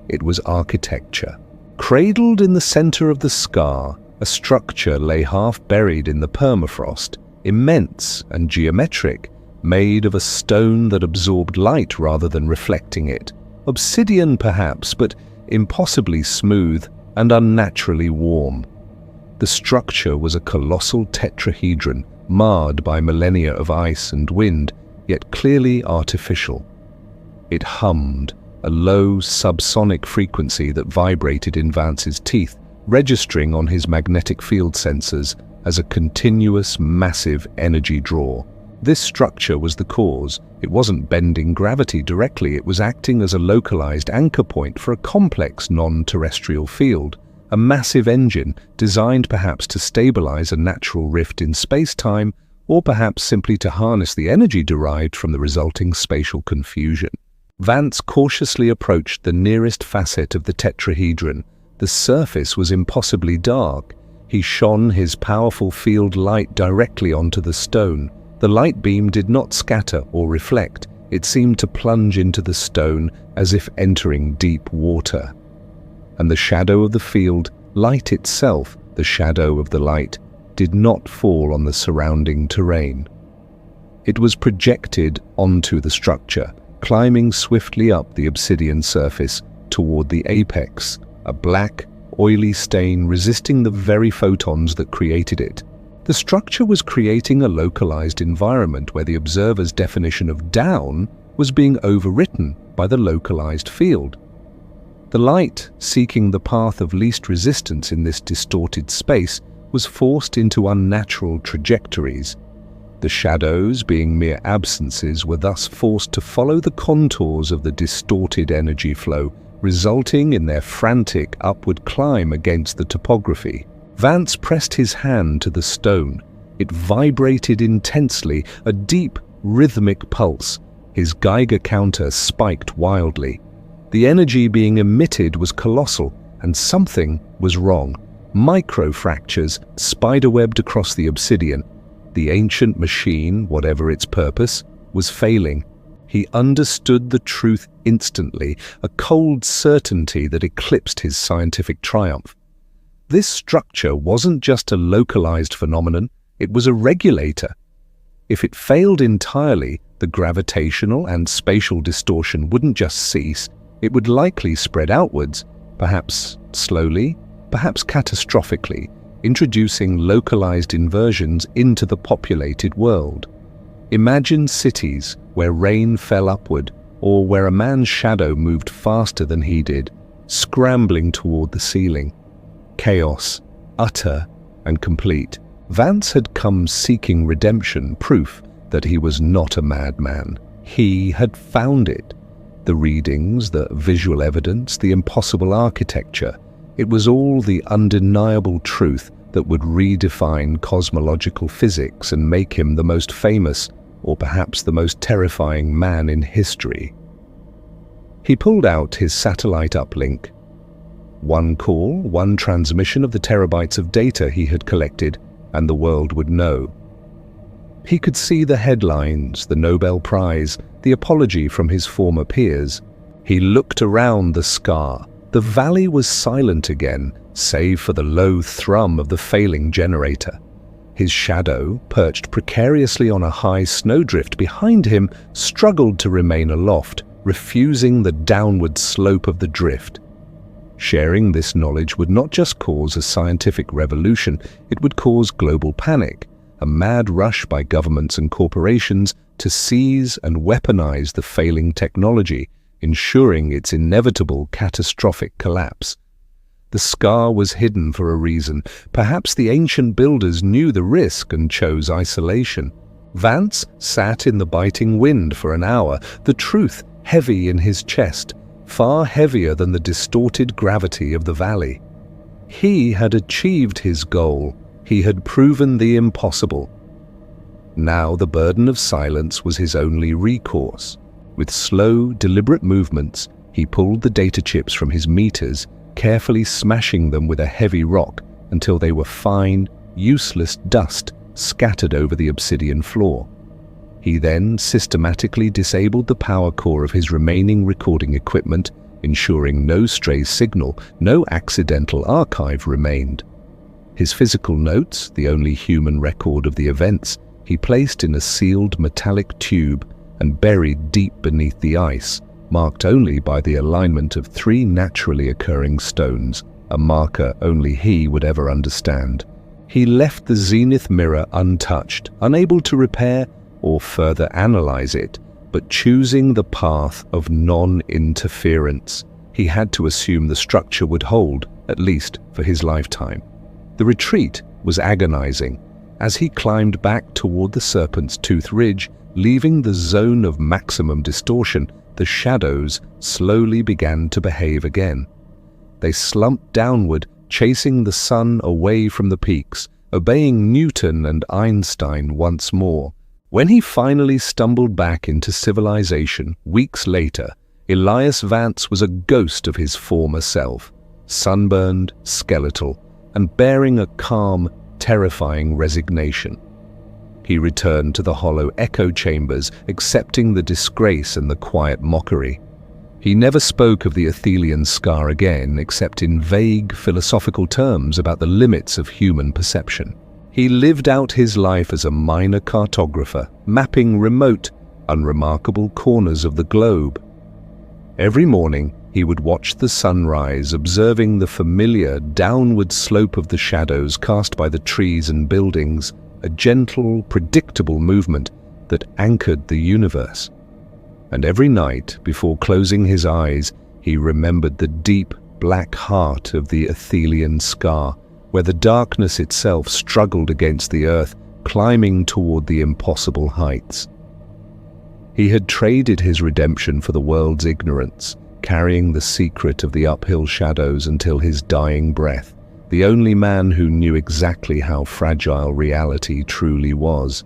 It was architecture. Cradled in the center of the scar, a structure lay half buried in the permafrost, immense and geometric, made of a stone that absorbed light rather than reflecting it. Obsidian perhaps, but impossibly smooth and unnaturally warm. The structure was a colossal tetrahedron, marred by millennia of ice and wind, yet clearly artificial. It hummed, a low subsonic frequency that vibrated in Vance's teeth, registering on his magnetic field sensors as a continuous, massive energy draw. This structure was the cause. It wasn't bending gravity directly, it was acting as a localized anchor point for a complex non-terrestrial field. A massive engine designed perhaps to stabilize a natural rift in space-time, or perhaps simply to harness the energy derived from the resulting spatial confusion. Vance cautiously approached the nearest facet of the tetrahedron. The surface was impossibly dark. He shone his powerful field light directly onto the stone. The light beam did not scatter or reflect. It seemed to plunge into the stone as if entering deep water. And the shadow of the field, light itself, the shadow of the light, did not fall on the surrounding terrain. It was projected onto the structure, climbing swiftly up the obsidian surface toward the apex, a black, oily stain resisting the very photons that created it. The structure was creating a localized environment where the observer's definition of down was being overwritten by the localized field. The light, seeking the path of least resistance in this distorted space, was forced into unnatural trajectories. The shadows, being mere absences, were thus forced to follow the contours of the distorted energy flow, resulting in their frantic upward climb against the topography. Vance pressed his hand to the stone. It vibrated intensely, a deep, rhythmic pulse. His Geiger counter spiked wildly. The energy being emitted was colossal, and something was wrong. Microfractures spiderwebbed across the obsidian. The ancient machine, whatever its purpose, was failing. He understood the truth instantly, a cold certainty that eclipsed his scientific triumph. This structure wasn't just a localized phenomenon, it was a regulator. If it failed entirely, the gravitational and spatial distortion wouldn't just cease, it would likely spread outwards, perhaps slowly, perhaps catastrophically, introducing localized inversions into the populated world. Imagine cities where rain fell upward, or where a man's shadow moved faster than he did, scrambling toward the ceiling. Chaos, utter and complete. Vance had come seeking redemption, proof that he was not a madman. He had found it. The readings, the visual evidence, the impossible architecture. It was all the undeniable truth that would redefine cosmological physics and make him the most famous, or perhaps the most terrifying man in history. He pulled out his satellite uplink. One call, one transmission of the terabytes of data he had collected, and the world would know. He could see the headlines, the Nobel Prize, the apology from his former peers. He looked around the scar. The valley was silent again, save for the low thrum of the failing generator. His shadow, perched precariously on a high snowdrift behind him, struggled to remain aloft, refusing the downward slope of the drift. Sharing this knowledge would not just cause a scientific revolution, it would cause global panic, a mad rush by governments and corporations to seize and weaponize the failing technology, ensuring its inevitable catastrophic collapse. The scar was hidden for a reason. Perhaps the ancient builders knew the risk and chose isolation. Vance sat in the biting wind for an hour, the truth heavy in his chest, far heavier than the distorted gravity of the valley. He had achieved his goal. He had proven the impossible. Now the burden of silence was his only recourse. With slow, deliberate movements, he pulled the data chips from his meters, carefully smashing them with a heavy rock until they were fine, useless dust scattered over the obsidian floor. He then systematically disabled the power core of his remaining recording equipment, ensuring no stray signal, no accidental archive remained. His physical notes, the only human record of the events, he placed in a sealed metallic tube and buried deep beneath the ice, marked only by the alignment of 3 naturally occurring stones, a marker only he would ever understand. He left the zenith mirror untouched, unable to repair or further analyze it, but choosing the path of non-interference. He had to assume the structure would hold, at least for his lifetime. The retreat was agonizing. As he climbed back toward the Serpent's Tooth Ridge, leaving the zone of maximum distortion, the shadows slowly began to behave again. They slumped downward, chasing the sun away from the peaks, obeying Newton and Einstein once more. When he finally stumbled back into civilization weeks later, Elias Vance was a ghost of his former self, sunburned, skeletal, and bearing a calm, terrifying resignation. He returned to the hollow echo chambers, accepting the disgrace and the quiet mockery. He never spoke of the Athelian scar again, except in vague philosophical terms about the limits of human perception. He lived out his life as a minor cartographer, mapping remote, unremarkable corners of the globe. Every morning, he would watch the sunrise, observing the familiar downward slope of the shadows cast by the trees and buildings, a gentle, predictable movement that anchored the universe. And every night, before closing his eyes, he remembered the deep, black heart of the Athelian scar, where the darkness itself struggled against the earth, climbing toward the impossible heights. He had traded his redemption for the world's ignorance, carrying the secret of the uphill shadows until his dying breath, the only man who knew exactly how fragile reality truly was.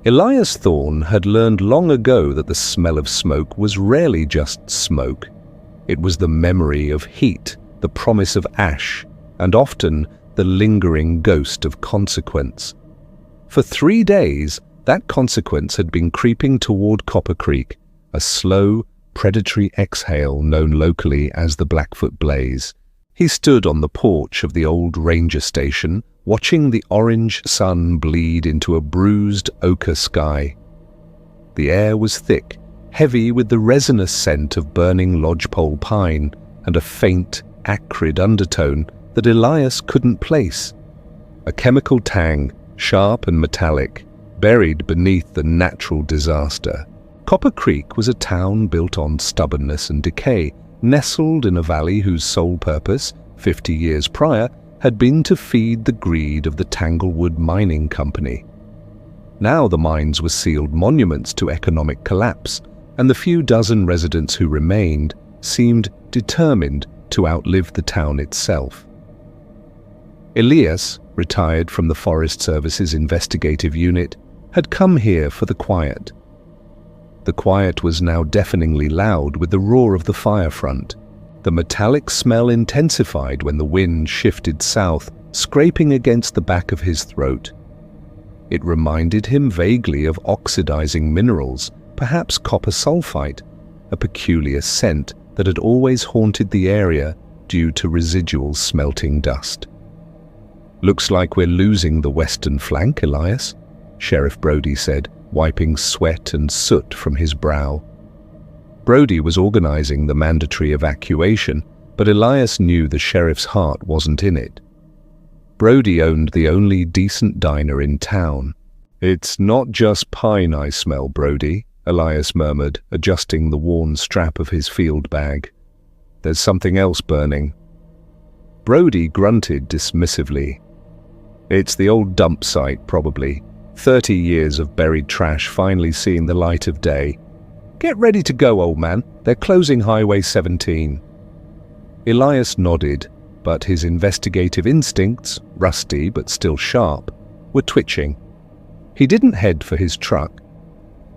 Elias Thorne had learned long ago that the smell of smoke was rarely just smoke. It was the memory of heat, the promise of ash, and often the lingering ghost of consequence. For 3 days, that consequence had been creeping toward Copper Creek, a slow, predatory exhale known locally as the Blackfoot Blaze. He stood on the porch of the old ranger station, watching the orange sun bleed into a bruised ochre sky. The air was thick, heavy with the resinous scent of burning lodgepole pine and a faint, acrid undertone that Elias couldn't place. A chemical tang, sharp and metallic, buried beneath the natural disaster. Copper Creek was a town built on stubbornness and decay, nestled in a valley whose sole purpose, 50 years prior, had been to feed the greed of the Tanglewood Mining Company. Now the mines were sealed monuments to economic collapse, and the few dozen residents who remained seemed determined to outlive the town itself. Elias, retired from the Forest Service's investigative unit, had come here for the quiet. The quiet was now deafeningly loud with the roar of the fire front. The metallic smell intensified when the wind shifted south, scraping against the back of his throat. It reminded him vaguely of oxidizing minerals, perhaps copper sulfite, a peculiar scent that had always haunted the area due to residual smelting dust. "Looks like we're losing the western flank, Elias," Sheriff Brody said, wiping sweat and soot from his brow. Brody was organizing the mandatory evacuation, but Elias knew the sheriff's heart wasn't in it. Brody owned the only decent diner in town. "It's not just pine I smell, Brody," Elias murmured, adjusting the worn strap of his field bag. "There's something else burning." Brody grunted dismissively. "It's the old dump site, probably. 30 years of buried trash finally seeing the light of day. Get ready to go, old man. They're closing Highway 17. Elias nodded, but his investigative instincts, rusty but still sharp, were twitching. He didn't head for his truck.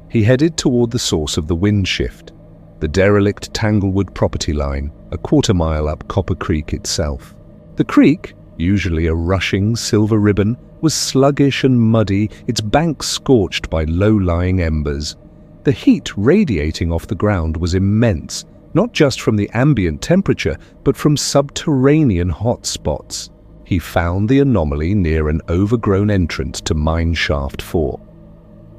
He headed toward the source of the wind shift, the derelict Tanglewood property line, a quarter-mile up Copper Creek itself. The creek, usually a rushing silver ribbon, was sluggish and muddy, its banks scorched by low-lying embers. The heat radiating off the ground was immense, not just from the ambient temperature, but from subterranean hot spots. He found the anomaly near an overgrown entrance to Mine Shaft 4.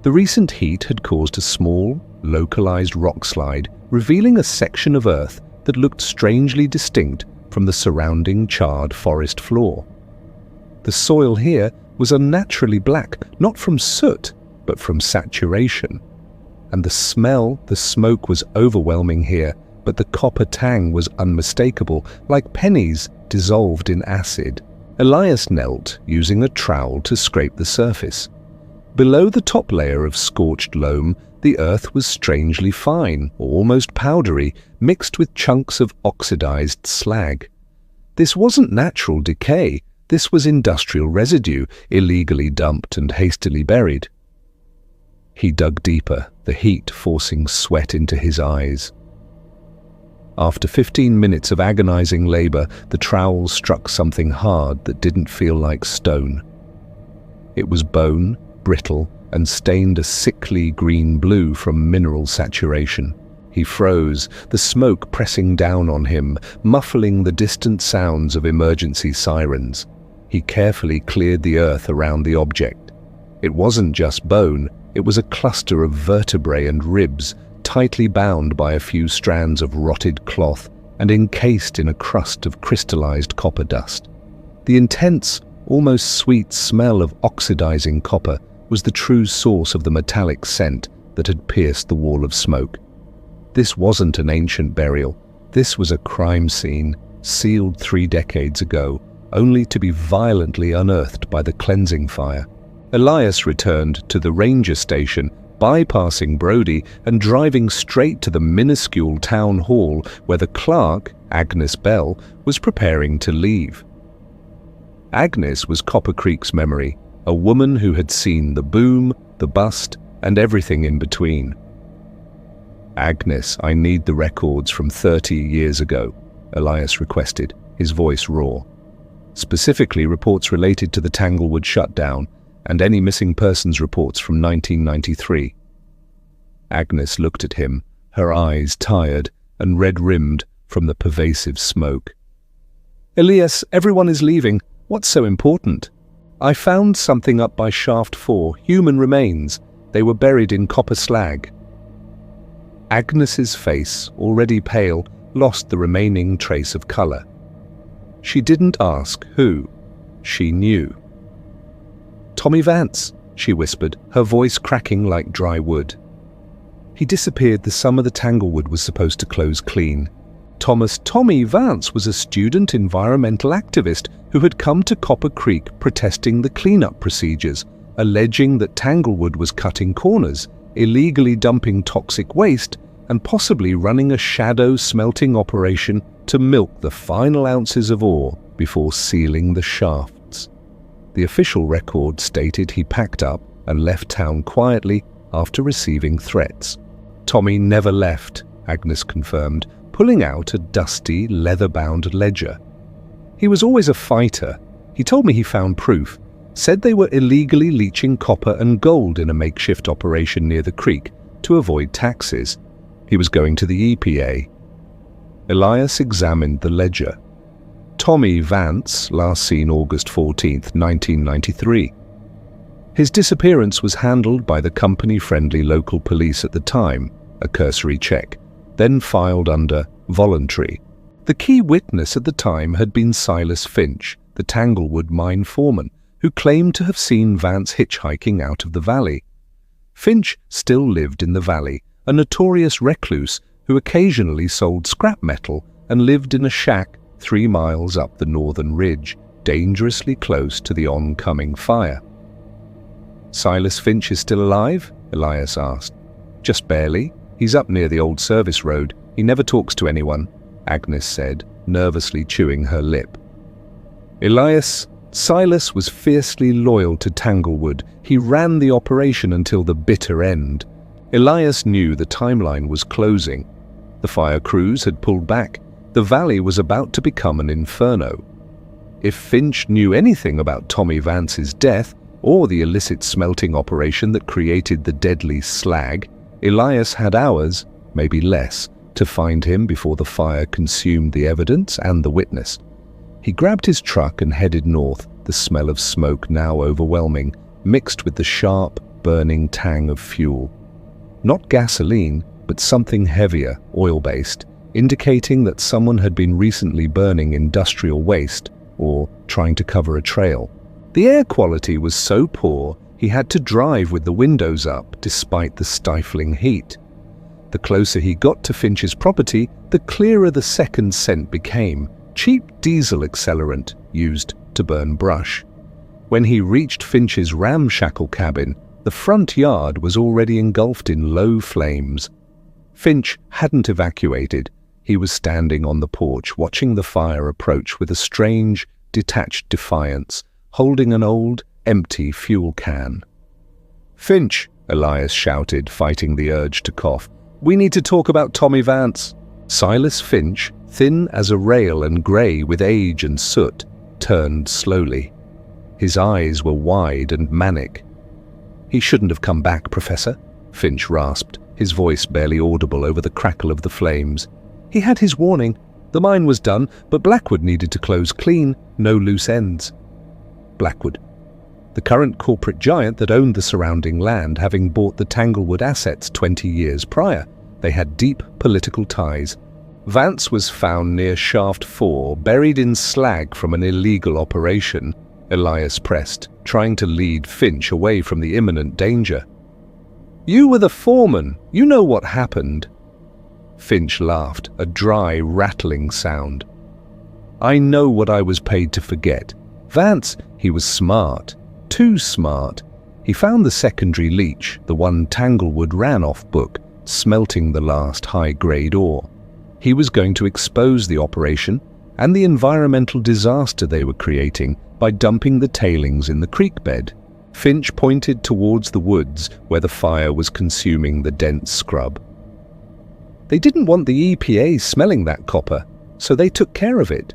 The recent heat had caused a small, localized rock slide, revealing a section of earth that looked strangely distinct from the surrounding charred forest floor. The soil here was unnaturally black, not from soot, but from saturation. And the smoke was overwhelming here, but the copper tang was unmistakable, like pennies dissolved in acid. Elias knelt, using a trowel to scrape the surface. Below the top layer of scorched loam, the earth was strangely fine, almost powdery, mixed with chunks of oxidized slag. This wasn't natural decay. This was industrial residue, illegally dumped and hastily buried. He dug deeper, the heat forcing sweat into his eyes. After 15 minutes of agonizing labor, the trowel struck something hard that didn't feel like stone. It was bone, brittle, and stained a sickly green-blue from mineral saturation. He froze, the smoke pressing down on him, muffling the distant sounds of emergency sirens. He carefully cleared the earth around the object. It wasn't just bone, it was a cluster of vertebrae and ribs, tightly bound by a few strands of rotted cloth and encased in a crust of crystallized copper dust. The intense, almost sweet smell of oxidizing copper was the true source of the metallic scent that had pierced the wall of smoke. This wasn't an ancient burial. This was a crime scene, sealed 3 decades ago, only to be violently unearthed by the cleansing fire. Elias returned to the ranger station, bypassing Brody and driving straight to the minuscule town hall where the clerk, Agnes Bell, was preparing to leave. Agnes was Copper Creek's memory, a woman who had seen the boom, the bust, and everything in between. "Agnes, I need the records from 30 years ago," Elias requested, his voice raw. "Specifically reports related to the Tanglewood shutdown and any missing persons reports from 1993. Agnes looked at him, her eyes tired and red-rimmed from the pervasive smoke. "Elias, everyone is leaving. What's so important?" I found something up by shaft 4, human remains. They were buried in copper slag. Agnes's face, already pale, lost the remaining trace of colour. She didn't ask who. She knew. "Tommy Vance," she whispered, her voice cracking like dry wood. "He disappeared the summer the Tanglewood was supposed to close clean. Tommy Vance was a student environmental activist who had come to Copper Creek protesting the cleanup procedures, alleging that Tanglewood was cutting corners, illegally dumping toxic waste, and possibly running a shadow smelting operation to milk the final ounces of ore before sealing the shafts. The official record stated he packed up and left town quietly after receiving threats. Tommy never left, Agnes confirmed, pulling out a dusty, leather-bound ledger. He was always a fighter. He told me he found proof, said they were illegally leaching copper and gold in a makeshift operation near the creek to avoid taxes. He was going to the EPA. Elias examined the ledger. Tommy Vance, last seen August 14, 1993. His disappearance was handled by the company-friendly local police at the time, a cursory check, then filed under voluntary. The key witness at the time had been Silas Finch, the Tanglewood mine foreman, who claimed to have seen Vance hitchhiking out of the valley. Finch still lived in the valley, a notorious recluse who occasionally sold scrap metal and lived in a shack 3 miles up the northern ridge, dangerously close to the oncoming fire. "Silas Finch is still alive?" Elias asked. "Just barely. He's up near the old service road. He never talks to anyone," Agnes said, nervously chewing her lip. Silas was fiercely loyal to Tanglewood. He ran the operation until the bitter end. Elias knew the timeline was closing. The fire crews had pulled back. The valley was about to become an inferno. If Finch knew anything about Tommy Vance's death or the illicit smelting operation that created the deadly slag, Elias had hours, maybe less, to find him before the fire consumed the evidence and the witness. He grabbed his truck and headed north, the smell of smoke now overwhelming, mixed with the sharp, burning tang of fuel. Not gasoline, but something heavier, oil-based, indicating that someone had been recently burning industrial waste or trying to cover a trail. The air quality was so poor he had to drive with the windows up despite the stifling heat. The closer he got to Finch's property, the clearer the second scent became, cheap diesel accelerant used to burn brush. When he reached Finch's ramshackle cabin, the front yard was already engulfed in low flames. Finch hadn't evacuated. He was standing on the porch, watching the fire approach with a strange, detached defiance, holding an old, empty fuel can. "Finch," Elias shouted, fighting the urge to cough. "We need to talk about Tommy Vance." Silas Finch, thin as a rail and grey with age and soot, turned slowly. His eyes were wide and manic. "He shouldn't have come back, Professor," Finch rasped, his voice barely audible over the crackle of the flames. "He had his warning. The mine was done, but Blackwood needed to close clean, no loose ends." Blackwood, the current corporate giant that owned the surrounding land, having bought the Tanglewood assets 20 years prior. They had deep political ties. Vance was found near Shaft 4, buried in slag from an illegal operation, Elias pressed, trying to lead Finch away from the imminent danger. "You were the foreman. You know what happened." Finch laughed, a dry, rattling sound. "I know what I was paid to forget. Vance, he was smart. Too smart. He found the secondary leach, the one Tanglewood ran off book, smelting the last high-grade ore. He was going to expose the operation and the environmental disaster they were creating by dumping the tailings in the creek bed. Finch pointed towards the woods where the fire was consuming the dense scrub. They didn't want the EPA smelling that copper, so they took care of it.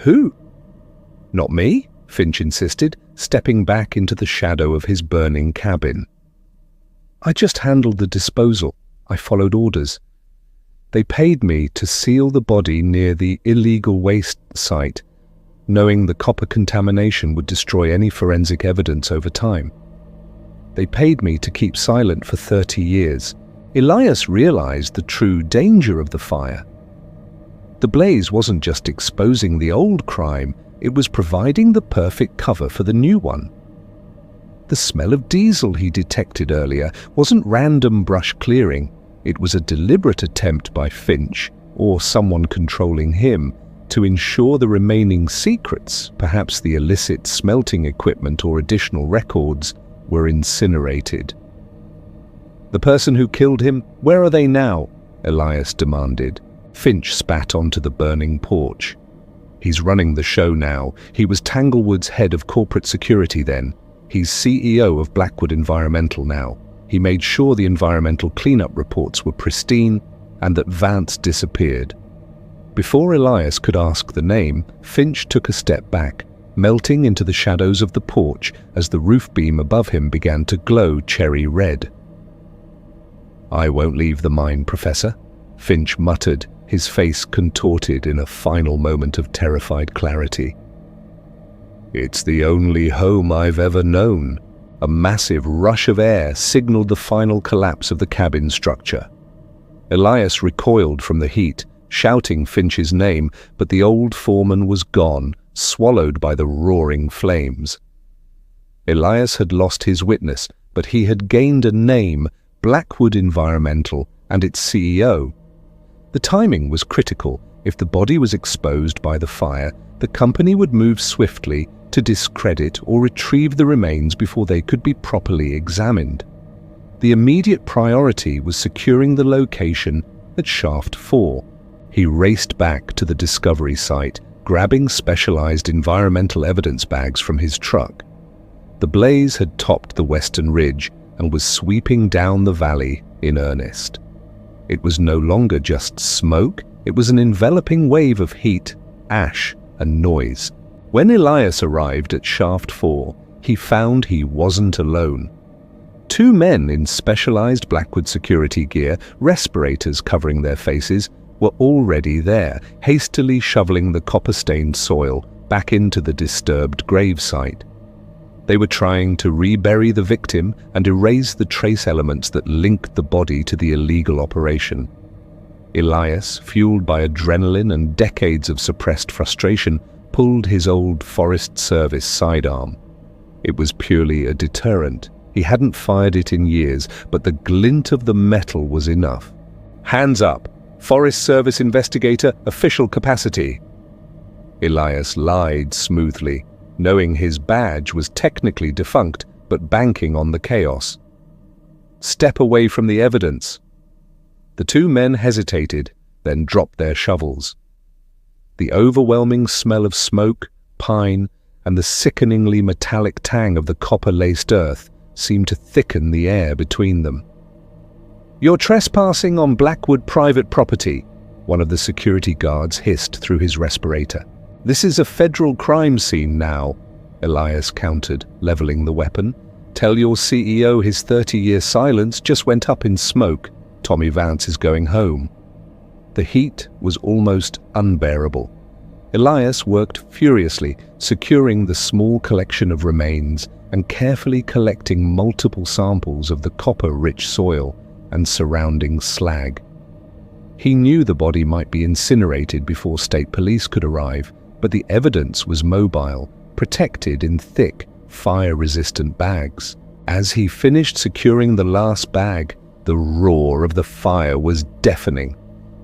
"Who?" "Not me," Finch insisted, stepping back into the shadow of his burning cabin. "I just handled the disposal. I followed orders. They paid me to seal the body near the illegal waste site. knowing the copper contamination would destroy any forensic evidence over time. They paid me to keep silent for 30 years. Elias realized the true danger of the fire. The blaze wasn't just exposing the old crime, it was providing the perfect cover for the new one. The smell of diesel he detected earlier wasn't random brush clearing, it was a deliberate attempt by Finch, or someone controlling him, to ensure the remaining secrets, perhaps the illicit smelting equipment or additional records, were incinerated. The person who killed him, where are they now? Elias demanded. Finch spat onto the burning porch. He's running the show now. He was Tanglewood's head of corporate security then. He's CEO of Blackwood Environmental now. He made sure the environmental cleanup reports were pristine and that Vance disappeared. Before Elias could ask the name, Finch took a step back, melting into the shadows of the porch as the roof beam above him began to glow cherry red. "I won't leave the mine, Professor," Finch muttered, his face contorted in a final moment of terrified clarity. "It's the only home I've ever known." A massive rush of air signaled the final collapse of the cabin structure. Elias recoiled from the heat, shouting Finch's name, but the old foreman was gone, swallowed by the roaring flames. Elias had lost his witness, but he had gained a name, Blackwood Environmental, and its CEO. The timing was critical. If the body was exposed by the fire, the company would move swiftly to discredit or retrieve the remains before they could be properly examined. The immediate priority was securing the location at Shaft 4. He raced back to the discovery site, grabbing specialized environmental evidence bags from his truck. The blaze had topped the western ridge and was sweeping down the valley in earnest. It was no longer just smoke, it was an enveloping wave of heat, ash, and noise. When Elias arrived at Shaft 4, he found he wasn't alone. Two men in specialized Blackwood security gear, respirators covering their faces, were already there, hastily shoveling the copper-stained soil back into the disturbed gravesite. They were trying to rebury the victim and erase the trace elements that linked the body to the illegal operation. Elias, fueled by adrenaline and decades of suppressed frustration, pulled his old Forest Service sidearm. It was purely a deterrent. He hadn't fired it in years, but the glint of the metal was enough. "Hands up! Forest Service investigator, official capacity." Elias lied smoothly, knowing his badge was technically defunct, but banking on the chaos. "Step away from the evidence." The two men hesitated, then dropped their shovels. The overwhelming smell of smoke, pine, and the sickeningly metallic tang of the copper-laced earth seemed to thicken the air between them. "You're trespassing on Blackwood private property," one of the security guards hissed through his respirator. "This is a federal crime scene now," Elias countered, leveling the weapon. "Tell your CEO his 30-year silence just went up in smoke. Tommy Vance is going home." The heat was almost unbearable. Elias worked furiously, securing the small collection of remains and carefully collecting multiple samples of the copper-rich soil and surrounding slag. He knew the body might be incinerated before state police could arrive, but the evidence was mobile, protected in thick, fire-resistant bags. As he finished securing the last bag, the roar of the fire was deafening.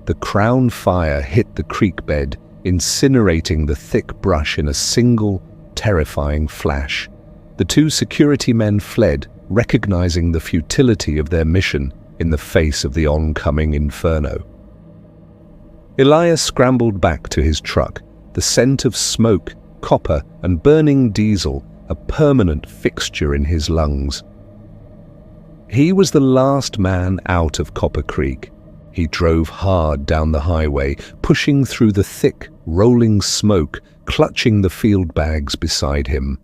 The crown fire hit the creek bed, incinerating the thick brush in a single, terrifying flash. The two security men fled, recognizing the futility of their mission in the face of the oncoming inferno. Elias scrambled back to his truck, the scent of smoke, copper, and burning diesel a permanent fixture in his lungs. He was the last man out of Copper Creek. He drove hard down the highway, pushing through the thick, rolling smoke, clutching the field bags beside him.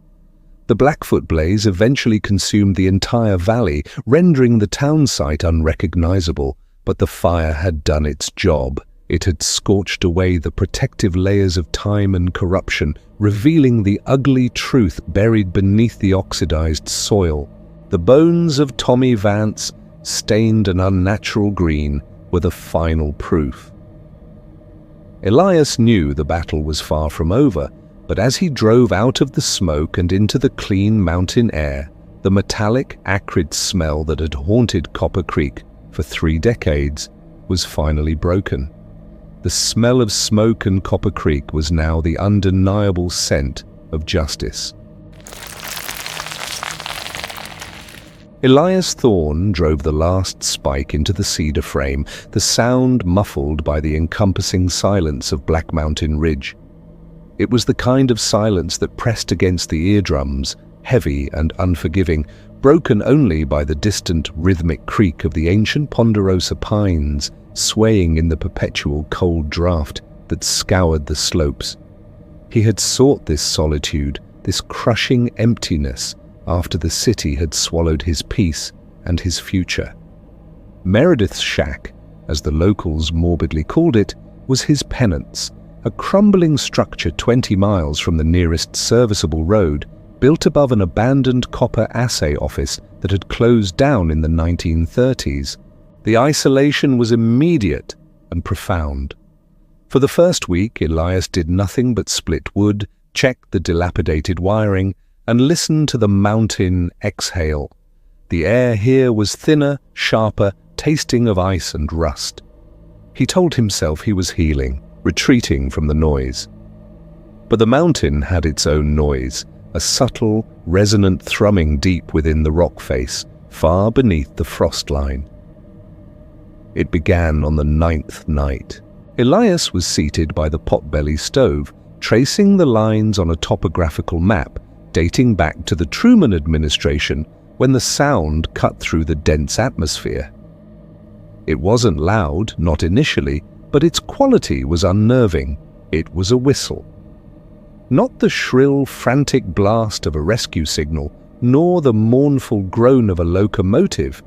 The Blackfoot blaze eventually consumed the entire valley, rendering the town site unrecognizable, but the fire had done its job. It had scorched away the protective layers of time and corruption, revealing the ugly truth buried beneath the oxidized soil. The bones of Tommy Vance, stained an unnatural green, were the final proof. Elias knew the battle was far from over, but as he drove out of the smoke and into the clean mountain air, the metallic, acrid smell that had haunted Copper Creek for 3 decades was finally broken. The smell of smoke and Copper Creek was now the undeniable scent of justice. Elias Thorne drove the last spike into the cedar frame, the sound muffled by the encompassing silence of Black Mountain Ridge. It was the kind of silence that pressed against the eardrums, heavy and unforgiving, broken only by the distant rhythmic creak of the ancient ponderosa pines swaying in the perpetual cold draft that scoured the slopes. He had sought this solitude, this crushing emptiness, after the city had swallowed his peace and his future. Meredith's shack, as the locals morbidly called it, was his penance, a crumbling structure 20 miles from the nearest serviceable road, built above an abandoned copper assay office that had closed down in the 1930s. The isolation was immediate and profound. For the first week, Elias did nothing but split wood, check the dilapidated wiring, and listen to the mountain exhale. The air here was thinner, sharper, tasting of ice and rust. He told himself he was healing, retreating from the noise. But the mountain had its own noise, a subtle, resonant thrumming deep within the rock face, far beneath the frost line. It began on the 9th night. Elias was seated by the potbelly stove, tracing the lines on a topographical map dating back to the Truman administration when the sound cut through the dense atmosphere. It wasn't loud, not initially, but its quality was unnerving. It was a whistle. Not the shrill, frantic blast of a rescue signal, nor the mournful groan of a locomotive.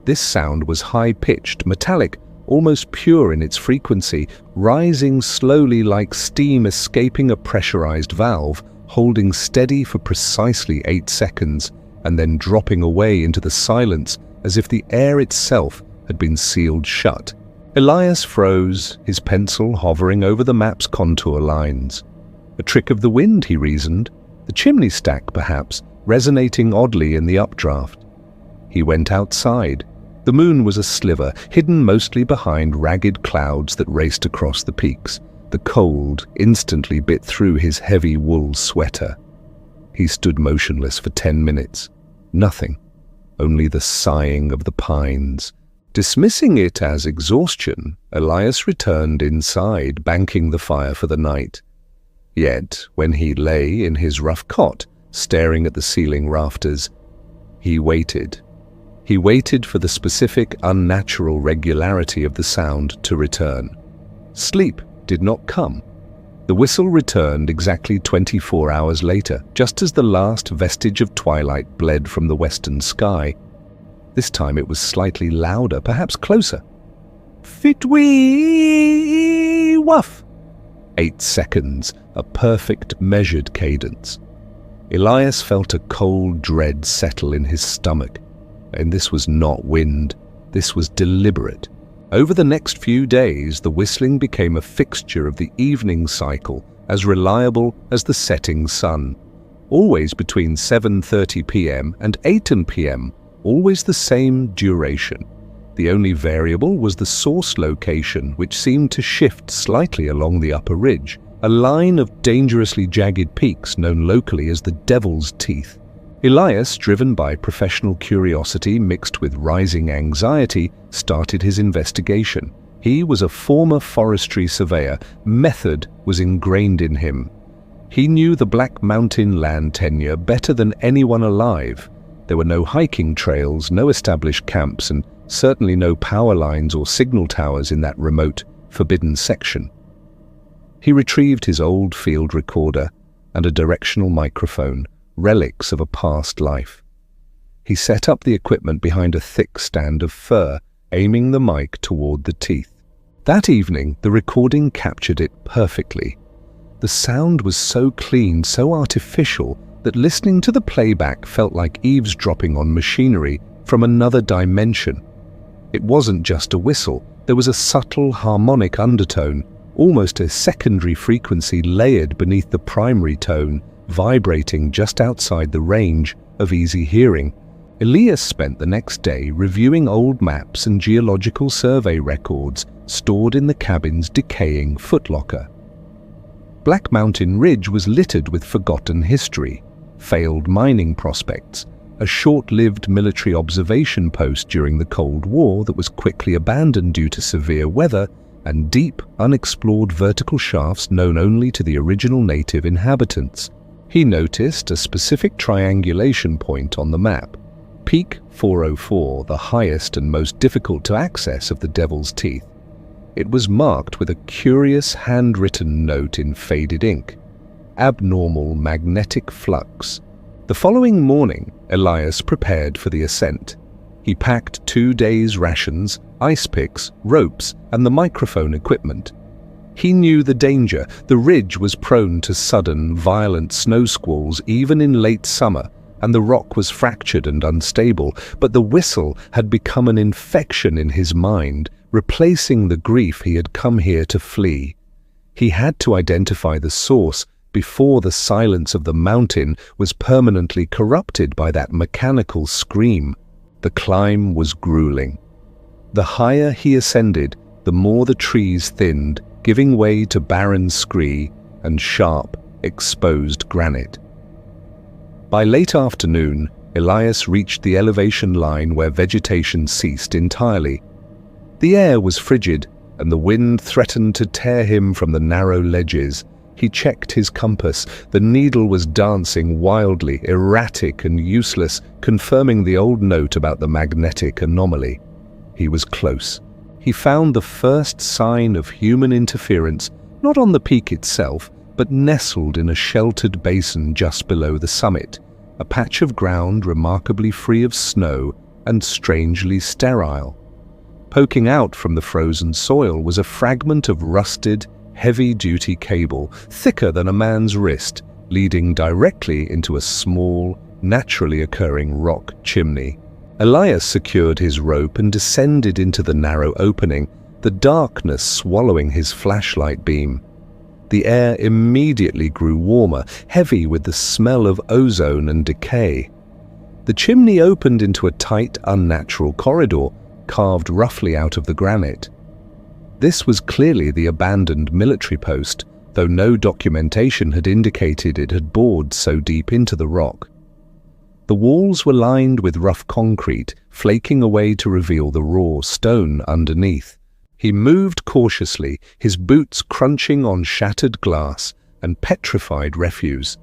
This sound was high-pitched, metallic, almost pure in its frequency, rising slowly like steam escaping a pressurized valve, holding steady for precisely 8 seconds, and then dropping away into the silence as if the air itself had been sealed shut. Elias froze, his pencil hovering over the map's contour lines. A trick of the wind, he reasoned, the chimney stack perhaps, resonating oddly in the updraft. He went outside. The moon was a sliver, hidden mostly behind ragged clouds that raced across the peaks. The cold instantly bit through his heavy wool sweater. He stood motionless for 10 minutes. Nothing, only the sighing of the pines. Dismissing it as exhaustion, Elias returned inside, banking the fire for the night. Yet, when he lay in his rough cot, staring at the ceiling rafters, he waited. He waited for the specific, unnatural regularity of the sound to return. Sleep did not come. The whistle returned exactly 24 hours later, just as the last vestige of twilight bled from the western sky. This time it was slightly louder, perhaps closer. Fit-wee wuff! 8 seconds, a perfect measured cadence. Elias felt a cold dread settle in his stomach. And this was not wind, this was deliberate. Over the next few days, the whistling became a fixture of the evening cycle, as reliable as the setting sun. Always between 7:30 p.m. and 8 p.m., always the same duration. The only variable was the source location, which seemed to shift slightly along the upper ridge, a line of dangerously jagged peaks known locally as the Devil's Teeth. Elias, driven by professional curiosity mixed with rising anxiety, started his investigation. He was a former forestry surveyor. Method was ingrained in him. He knew the Black Mountain land tenure better than anyone alive. There were no hiking trails, no established camps, and certainly no power lines or signal towers in that remote, forbidden section. He retrieved his old field recorder and a directional microphone, relics of a past life. He set up the equipment behind a thick stand of fir, aiming the mic toward the teeth. That evening, the recording captured it perfectly. The sound was so clean, so artificial, that listening to the playback felt like eavesdropping on machinery from another dimension. It wasn't just a whistle. There was a subtle harmonic undertone, almost a secondary frequency layered beneath the primary tone, vibrating just outside the range of easy hearing. Elias spent the next day reviewing old maps and geological survey records stored in the cabin's decaying footlocker. Black Mountain Ridge was littered with forgotten history, failed mining prospects, a short-lived military observation post during the Cold War that was quickly abandoned due to severe weather, and deep, unexplored vertical shafts known only to the original native inhabitants. He noticed a specific triangulation point on the map, Peak 404, the highest and most difficult to access of the Devil's Teeth. It was marked with a curious handwritten note in faded ink: abnormal magnetic flux. The following morning, Elias prepared for the ascent. He packed 2 days' rations, ice picks, ropes, and the microphone equipment. He knew the danger. The ridge was prone to sudden, violent snow squalls even in late summer, and the rock was fractured and unstable, but the whistle had become an infection in his mind, replacing the grief he had come here to flee. He had to identify the source before the silence of the mountain was permanently corrupted by that mechanical scream. The climb was grueling. The higher he ascended, the more the trees thinned, giving way to barren scree and sharp, exposed granite. By late afternoon, Elias reached the elevation line where vegetation ceased entirely. The air was frigid, and the wind threatened to tear him from the narrow ledges. He checked his compass. The needle was dancing wildly, erratic and useless, confirming the old note about the magnetic anomaly. He was close. He found the first sign of human interference, not on the peak itself, but nestled in a sheltered basin just below the summit, a patch of ground remarkably free of snow and strangely sterile. Poking out from the frozen soil was a fragment of rusted, heavy-duty cable, thicker than a man's wrist, leading directly into a small, naturally occurring rock chimney. Elias secured his rope and descended into the narrow opening, the darkness swallowing his flashlight beam. The air immediately grew warmer, heavy with the smell of ozone and decay. The chimney opened into a tight, unnatural corridor, carved roughly out of the granite. This was clearly the abandoned military post, though no documentation had indicated it had bored so deep into the rock. The walls were lined with rough concrete, flaking away to reveal the raw stone underneath. He moved cautiously, his boots crunching on shattered glass and petrified refuse.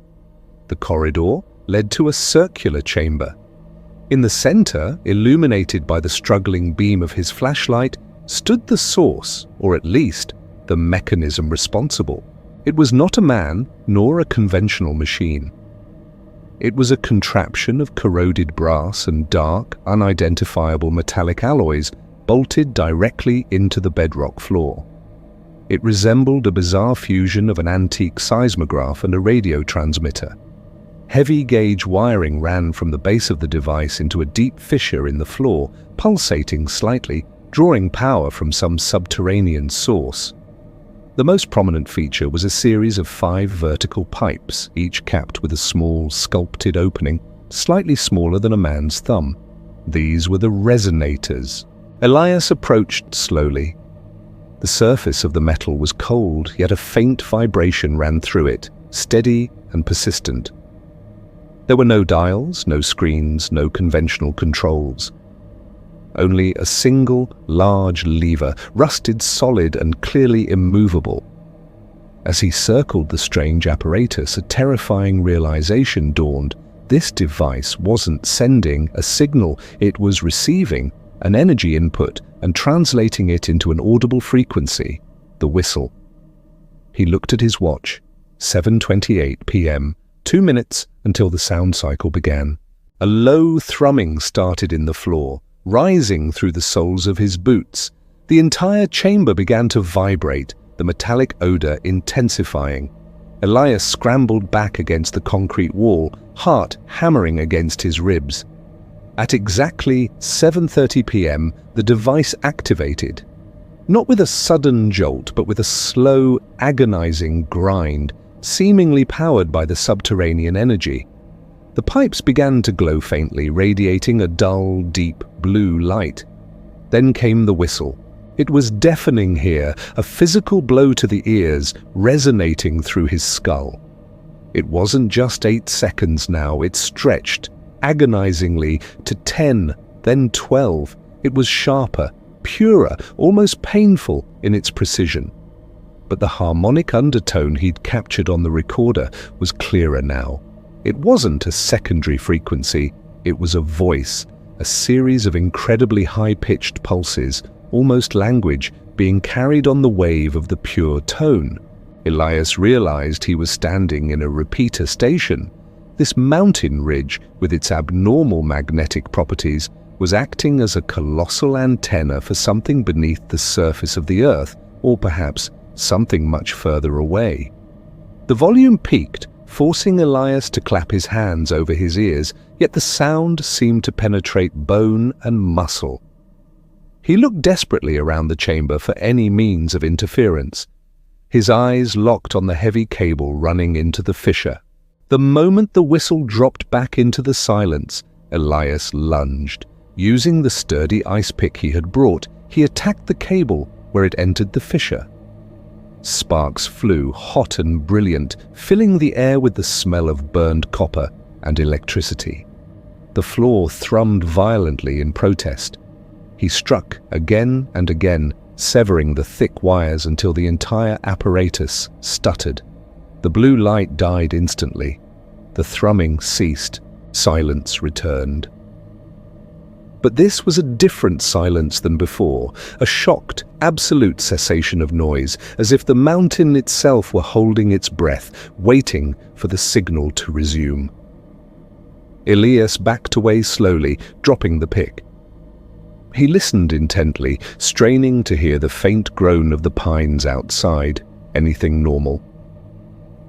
The corridor led to a circular chamber. In the center, illuminated by the struggling beam of his flashlight, stood the source, or at least the mechanism responsible. It was not a man, nor a conventional machine. It was a contraption of corroded brass and dark, unidentifiable metallic alloys bolted directly into the bedrock floor. It resembled a bizarre fusion of an antique seismograph and a radio transmitter. Heavy-gauge wiring ran from the base of the device into a deep fissure in the floor, pulsating slightly, drawing power from some subterranean source. The most prominent feature was a series of 5 vertical pipes, each capped with a small, sculpted opening, slightly smaller than a man's thumb. These were the resonators. Elias approached slowly. The surface of the metal was cold, yet a faint vibration ran through it, steady and persistent. There were no dials, no screens, no conventional controls. Only a single, large lever, rusted solid and clearly immovable. As he circled the strange apparatus, a terrifying realization dawned. This device wasn't sending a signal, it was receiving an energy input and translating it into an audible frequency, the whistle. He looked at his watch, 7:28 p.m., 2 minutes until the sound cycle began. A low thrumming started in the floor, rising through the soles of his boots. The entire chamber began to vibrate, the metallic odor intensifying. Elias scrambled back against the concrete wall, heart hammering against his ribs. At exactly 7:30 p.m., the device activated. Not with a sudden jolt, but with a slow, agonizing grind, seemingly powered by the subterranean energy. The pipes began to glow faintly, radiating a dull, deep blue light. Then came the whistle. It was deafening here, a physical blow to the ears, resonating through his skull. It wasn't just 8 seconds now, it stretched, agonizingly, to 10, then 12. It was sharper, purer, almost painful in its precision. But the harmonic undertone he'd captured on the recorder was clearer now. It wasn't a secondary frequency, it was a voice, a series of incredibly high-pitched pulses, almost language, being carried on the wave of the pure tone. Elias realized he was standing in a repeater station. This mountain ridge, with its abnormal magnetic properties, was acting as a colossal antenna for something beneath the surface of the Earth, or perhaps something much further away. The volume peaked, forcing Elias to clap his hands over his ears, yet the sound seemed to penetrate bone and muscle. He looked desperately around the chamber for any means of interference. His eyes locked on the heavy cable running into the fissure. The moment the whistle dropped back into the silence, Elias lunged. Using the sturdy ice pick he had brought, he attacked the cable where it entered the fissure. Sparks flew, hot and brilliant, filling the air with the smell of burned copper and electricity. The floor thrummed violently in protest. He struck again and again, severing the thick wires until the entire apparatus stuttered. The blue light died instantly. The thrumming ceased. Silence returned. But this was a different silence than before, a shocked, absolute cessation of noise, as if the mountain itself were holding its breath, waiting for the signal to resume. Elias backed away slowly, dropping the pick. He listened intently, straining to hear the faint groan of the pines outside. Anything normal?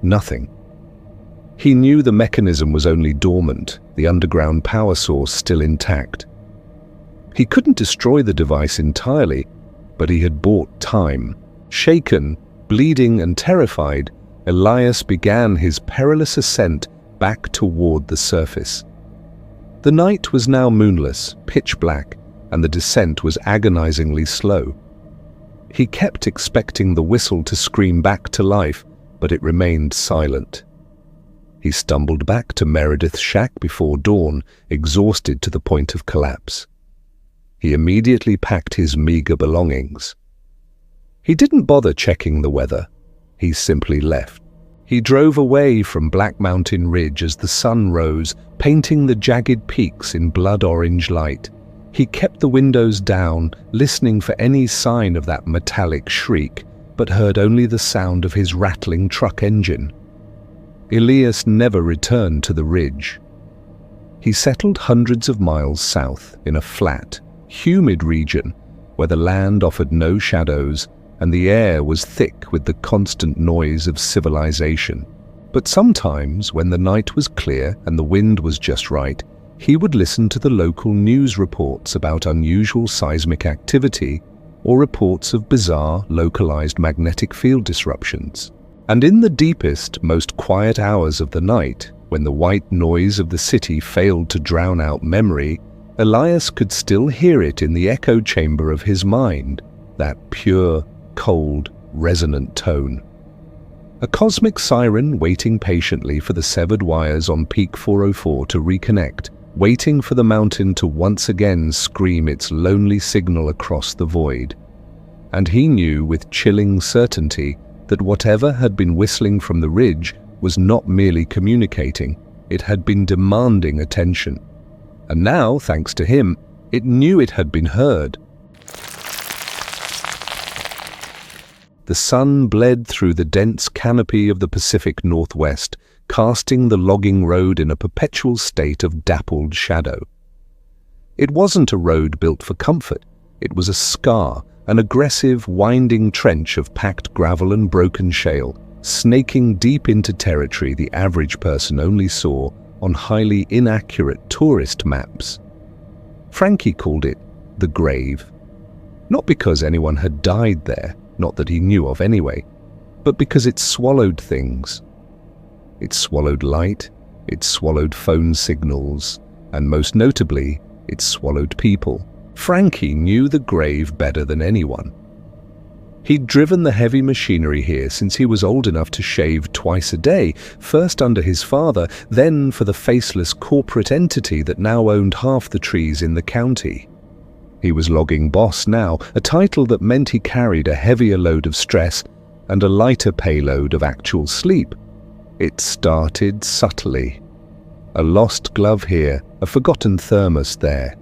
Nothing. He knew the mechanism was only dormant, the underground power source still intact. He couldn't destroy the device entirely, but he had bought time. Shaken, bleeding and terrified, Elias began his perilous ascent back toward the surface. The night was now moonless, pitch black, and the descent was agonizingly slow. He kept expecting the whistle to scream back to life, but it remained silent. He stumbled back to Meredith's shack before dawn, exhausted to the point of collapse. He immediately packed his meager belongings. He didn't bother checking the weather. He simply left. He drove away from Black Mountain Ridge as the sun rose, painting the jagged peaks in blood-orange light. He kept the windows down, listening for any sign of that metallic shriek, but heard only the sound of his rattling truck engine. Elias never returned to the ridge. He settled hundreds of miles south in a flat, humid region where the land offered no shadows and the air was thick with the constant noise of civilization. But sometimes, when the night was clear and the wind was just right, he would listen to the local news reports about unusual seismic activity or reports of bizarre, localized magnetic field disruptions. And in the deepest, most quiet hours of the night, when the white noise of the city failed to drown out memory, Elias could still hear it in the echo chamber of his mind, that pure, cold, resonant tone. A cosmic siren waiting patiently for the severed wires on Peak 404 to reconnect, waiting for the mountain to once again scream its lonely signal across the void. And he knew with chilling certainty that whatever had been whistling from the ridge was not merely communicating, it had been demanding attention. And now, thanks to him, it knew it had been heard. The sun bled through the dense canopy of the Pacific Northwest, casting the logging road in a perpetual state of dappled shadow. It wasn't a road built for comfort. It was a scar, an aggressive, winding trench of packed gravel and broken shale, snaking deep into territory the average person only saw on highly inaccurate tourist maps. Frankie called it the grave. Not because anyone had died there, not that he knew of anyway, but because it swallowed things. It swallowed light, it swallowed phone signals, and most notably, it swallowed people. Frankie knew the grave better than anyone. He'd driven the heavy machinery here since he was old enough to shave twice a day, first under his father, then for the faceless corporate entity that now owned half the trees in the county. He was logging boss now, a title that meant he carried a heavier load of stress and a lighter payload of actual sleep. It started subtly. A lost glove here, a forgotten thermos there.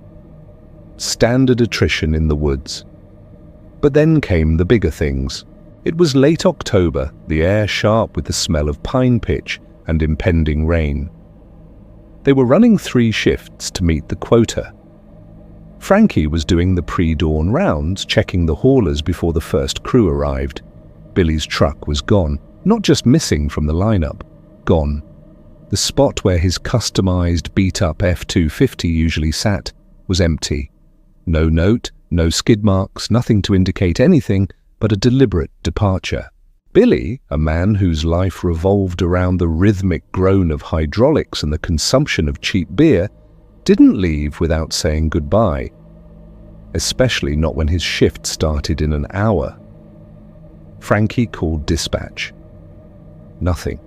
Standard attrition in the woods. But then came the bigger things. It was late October, the air sharp with the smell of pine pitch and impending rain. They were running 3 shifts to meet the quota. Frankie was doing the pre-dawn rounds, checking the haulers before the first crew arrived. Billy's truck was gone, not just missing from the lineup, gone. The spot where his customized beat-up F-250 usually sat was empty. No note, no skid marks, nothing to indicate anything but a deliberate departure. Billy, a man whose life revolved around the rhythmic groan of hydraulics and the consumption of cheap beer, didn't leave without saying goodbye, especially not when his shift started in an hour. Frankie called dispatch. Nothing.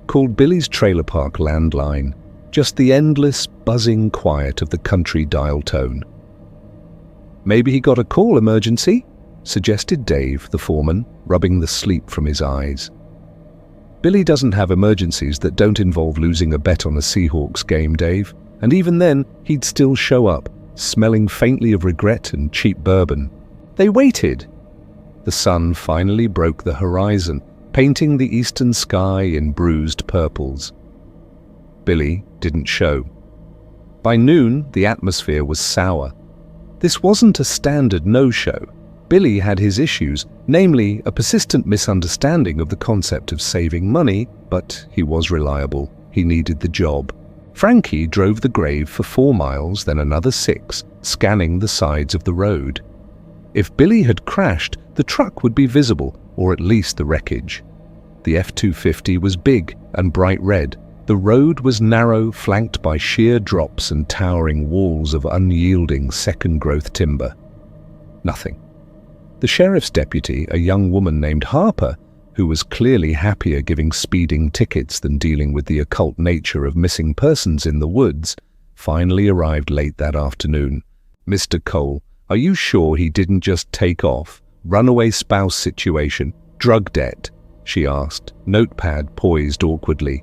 Called Billy's trailer park landline, just the endless, buzzing quiet of the country dial tone. "Maybe he got a call, emergency," suggested Dave, the foreman, rubbing the sleep from his eyes. "Billy doesn't have emergencies that don't involve losing a bet on a Seahawks game, Dave, and even then, he'd still show up, smelling faintly of regret and cheap bourbon." They waited. The sun finally broke the horizon, painting the eastern sky in bruised purples. Billy didn't show. By noon, the atmosphere was sour. This wasn't a standard no-show. Billy had his issues, namely a persistent misunderstanding of the concept of saving money, but he was reliable. He needed the job. Frankie drove the grave for 4 miles, then another 6, scanning the sides of the road. If Billy had crashed, the truck would be visible, or at least the wreckage. The F-250 was big and bright red. The road was narrow, flanked by sheer drops and towering walls of unyielding second-growth timber. Nothing. The sheriff's deputy, a young woman named Harper, who was clearly happier giving speeding tickets than dealing with the occult nature of missing persons in the woods, finally arrived late that afternoon. "Mr. Cole, are you sure he didn't just take off? Runaway spouse situation? Drug debt?" she asked, notepad poised awkwardly.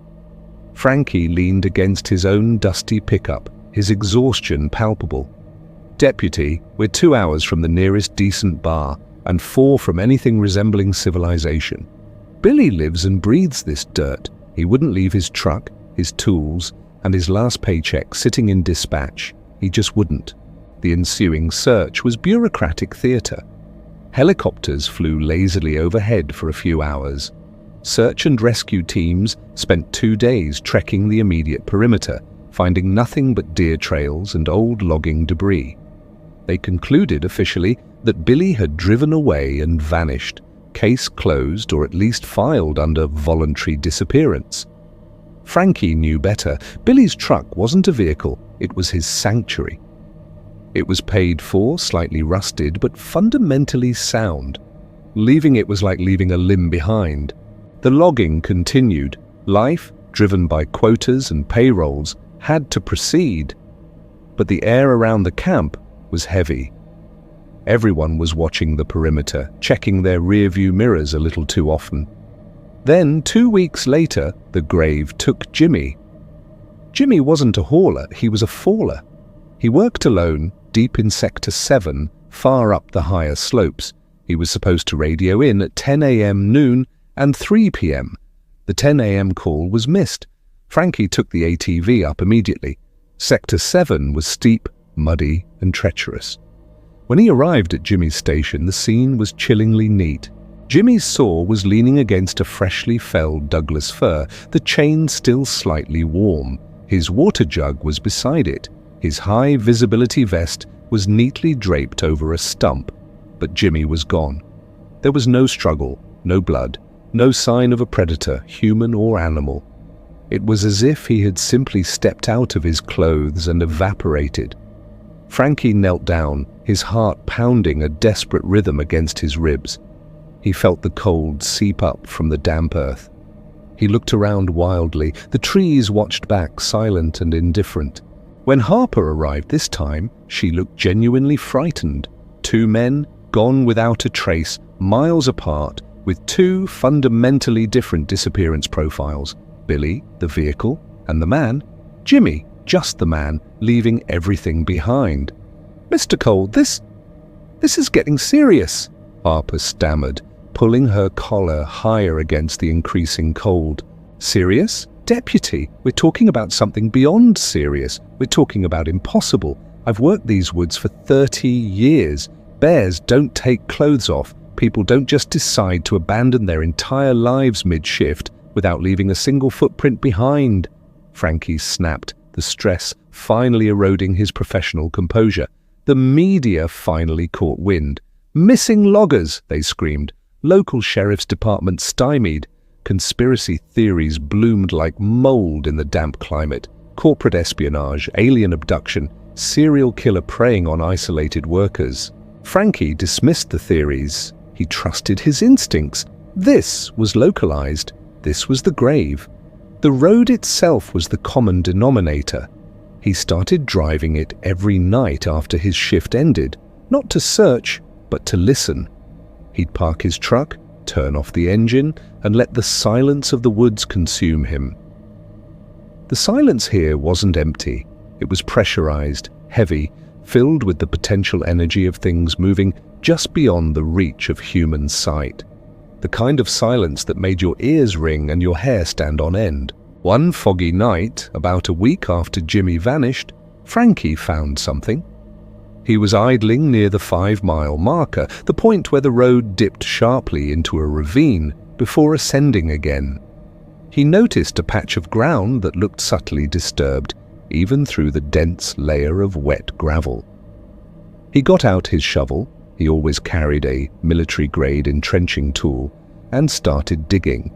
Frankie leaned against his own dusty pickup, his exhaustion palpable. "Deputy, we're 2 hours from the nearest decent bar and 4 from anything resembling civilization. Billy lives and breathes this dirt. He wouldn't leave his truck, his tools, and his last paycheck sitting in dispatch. He just wouldn't." The ensuing search was bureaucratic theater. Helicopters flew lazily overhead for a few hours. Search and rescue teams spent 2 days trekking the immediate perimeter, finding nothing but deer trails and old logging debris. They concluded officially that Billy had driven away and vanished, case closed or at least filed under voluntary disappearance. Frankie knew better. Billy's truck wasn't a vehicle, it was his sanctuary. It was paid for, slightly rusted, but fundamentally sound. Leaving it was like leaving a limb behind. The logging continued. Life, driven by quotas and payrolls, had to proceed. But the air around the camp was heavy. Everyone was watching the perimeter, checking their rearview mirrors a little too often. Then, 2 weeks later, the grave took Jimmy. Jimmy wasn't a hauler, he was a faller. He worked alone, deep in Sector 7, far up the higher slopes. He was supposed to radio in at 10 a.m. noon and 3 p.m. The 10 a.m. call was missed. Frankie took the ATV up immediately. Sector 7 was steep, muddy, and treacherous. When he arrived at Jimmy's station, the scene was chillingly neat. Jimmy's saw was leaning against a freshly felled Douglas fir, the chain still slightly warm. His water jug was beside it. His high-visibility vest was neatly draped over a stump, but Jimmy was gone. There was no struggle, no blood, no sign of a predator, human or animal. It was as if he had simply stepped out of his clothes and evaporated. Frankie knelt down, his heart pounding a desperate rhythm against his ribs. He felt the cold seep up from the damp earth. He looked around wildly. The trees watched back, silent and indifferent. When Harper arrived this time, she looked genuinely frightened. Two men, gone without a trace, miles apart, with two fundamentally different disappearance profiles. Billy, the vehicle, and the man, Jimmy, just the man, leaving everything behind. "Mr. Cole, this is getting serious," Harper stammered, pulling her collar higher against the increasing cold. "Serious? Deputy, we're talking about something beyond serious. We're talking about impossible. I've worked these woods for 30 years. Bears don't take clothes off. People don't just decide to abandon their entire lives mid-shift without leaving a single footprint behind." Frankie snapped, the stress finally eroding his professional composure. The media finally caught wind. "Missing loggers," they screamed. Local sheriff's department stymied. Conspiracy theories bloomed like mold in the damp climate. Corporate espionage, alien abduction, serial killer preying on isolated workers. Frankie dismissed the theories. He trusted his instincts. This was localized. This was the grave. The road itself was the common denominator. He started driving it every night after his shift ended, not to search, but to listen. He'd park his truck, turn off the engine, and let the silence of the woods consume him. The silence here wasn't empty. It was pressurized, heavy, filled with the potential energy of things moving just beyond the reach of human sight. The kind of silence that made your ears ring and your hair stand on end. One foggy night, about a week after Jimmy vanished, Frankie found something. He was idling near the 5-mile marker, the point where the road dipped sharply into a ravine before ascending again. He noticed a patch of ground that looked subtly disturbed, even through the dense layer of wet gravel. He got out his shovel, he always carried a military-grade entrenching tool, and started digging.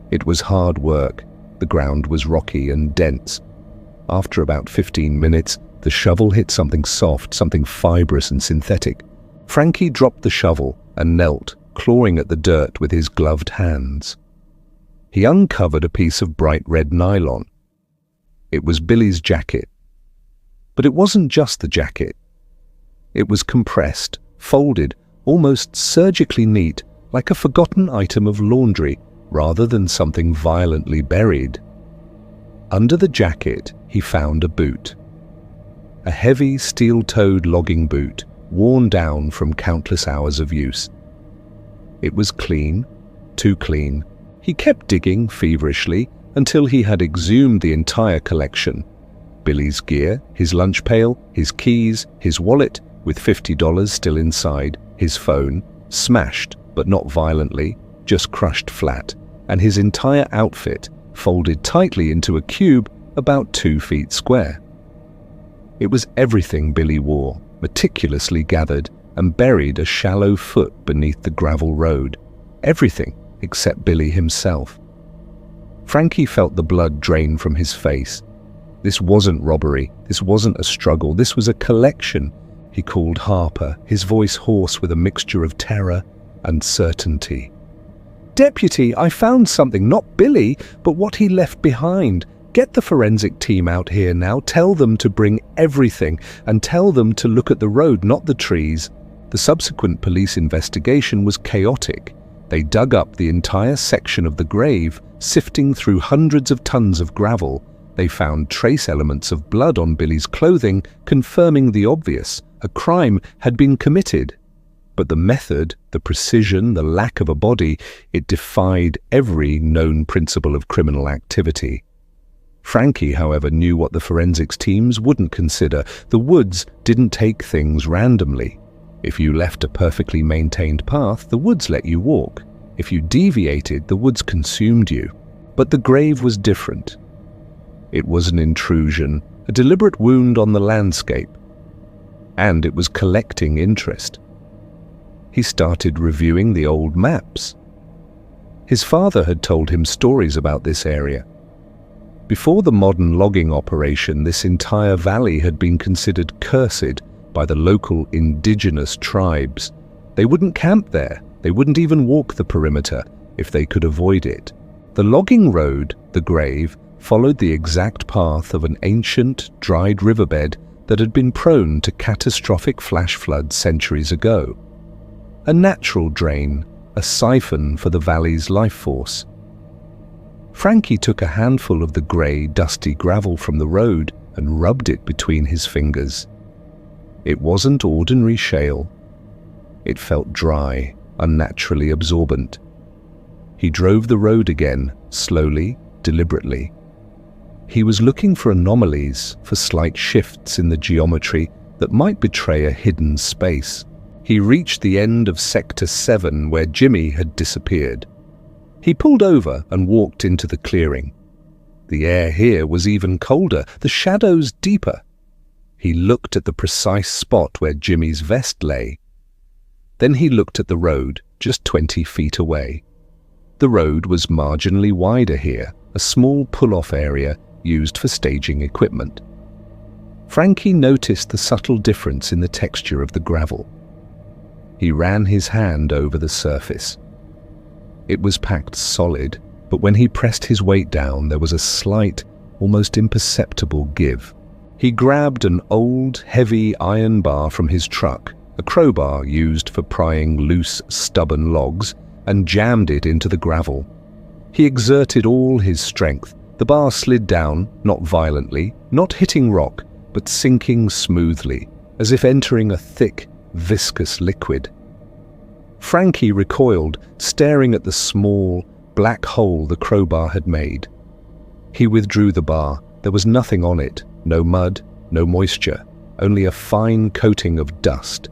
It was hard work. The ground was rocky and dense. After about 15 minutes, the shovel hit something soft, something fibrous and synthetic. Frankie dropped the shovel and knelt, clawing at the dirt with his gloved hands. He uncovered a piece of bright red nylon. It was Billy's jacket. But it wasn't just the jacket. It was compressed, folded, almost surgically neat, like a forgotten item of laundry, rather than something violently buried. Under the jacket, he found a boot. A heavy, steel-toed logging boot, worn down from countless hours of use. It was clean, too clean. He kept digging feverishly until he had exhumed the entire collection. Billy's gear, his lunch pail, his keys, his wallet, with $50 still inside, his phone, smashed, but not violently, just crushed flat, and his entire outfit folded tightly into a cube about 2 feet square. It was everything Billy wore, meticulously gathered and buried a shallow foot beneath the gravel road. Everything except Billy himself. Frankie felt the blood drain from his face. This wasn't robbery. This wasn't a struggle. This was a collection. He called Harper, his voice hoarse with a mixture of terror and certainty. "Deputy, I found something, not Billy, but what he left behind. Get the forensic team out here now. Tell them to bring everything, and tell them to look at the road, not the trees." The subsequent police investigation was chaotic. They dug up the entire section of the grave, sifting through hundreds of tons of gravel. They found trace elements of blood on Billy's clothing, confirming the obvious. A crime had been committed. But the method, the precision, the lack of a body, it defied every known principle of criminal activity. Frankie, however, knew what the forensics teams wouldn't consider. The woods didn't take things randomly. If you left a perfectly maintained path, the woods let you walk. If you deviated, the woods consumed you. But the grave was different. It was an intrusion, a deliberate wound on the landscape. And it was collecting interest. He started reviewing the old maps. His father had told him stories about this area. Before the modern logging operation, this entire valley had been considered cursed by the local indigenous tribes. They wouldn't camp there. They wouldn't even walk the perimeter if they could avoid it. The logging road, the grave, followed the exact path of an ancient, dried riverbed that had been prone to catastrophic flash floods centuries ago. A natural drain, a siphon for the valley's life force. Frankie took a handful of the grey, dusty gravel from the road and rubbed it between his fingers. It wasn't ordinary shale. It felt dry, unnaturally absorbent. He drove the road again, slowly, deliberately. He was looking for anomalies, for slight shifts in the geometry that might betray a hidden space. He reached the end of Sector 7 where Jimmy had disappeared. He pulled over and walked into the clearing. The air here was even colder, the shadows deeper. He looked at the precise spot where Jimmy's vest lay. Then he looked at the road, just 20 feet away. The road was marginally wider here, a small pull-off area used for staging equipment. Frankie noticed the subtle difference in the texture of the gravel. He ran his hand over the surface. It was packed solid, but when he pressed his weight down, there was a slight, almost imperceptible give. He grabbed an old, heavy iron bar from his truck, a crowbar used for prying loose, stubborn logs, and jammed it into the gravel. He exerted all his strength. The bar slid down, not violently, not hitting rock, but sinking smoothly, as if entering a thick, viscous liquid. Frankie recoiled, staring at the small, black hole the crowbar had made. He withdrew the bar. There was nothing on it, no mud, no moisture, only a fine coating of dust.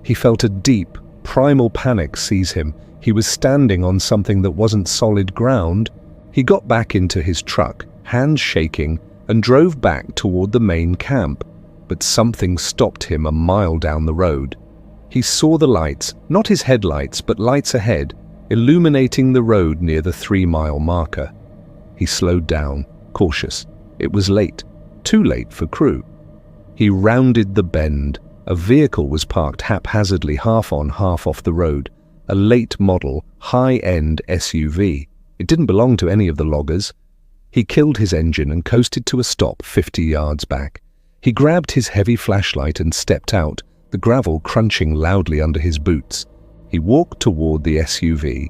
He felt a deep, primal panic seize him. He was standing on something that wasn't solid ground. He got back into his truck, hands shaking, and drove back toward the main camp. But something stopped him a mile down the road. He saw the lights, not his headlights, but lights ahead, illuminating the road near the 3-mile marker. He slowed down, cautious. It was late, too late for crew. He rounded the bend. A vehicle was parked haphazardly, half on, half off the road. A late model, high-end SUV. It didn't belong to any of the loggers. He killed his engine and coasted to a stop 50 yards back. He grabbed his heavy flashlight and stepped out, the gravel crunching loudly under his boots. He walked toward the SUV.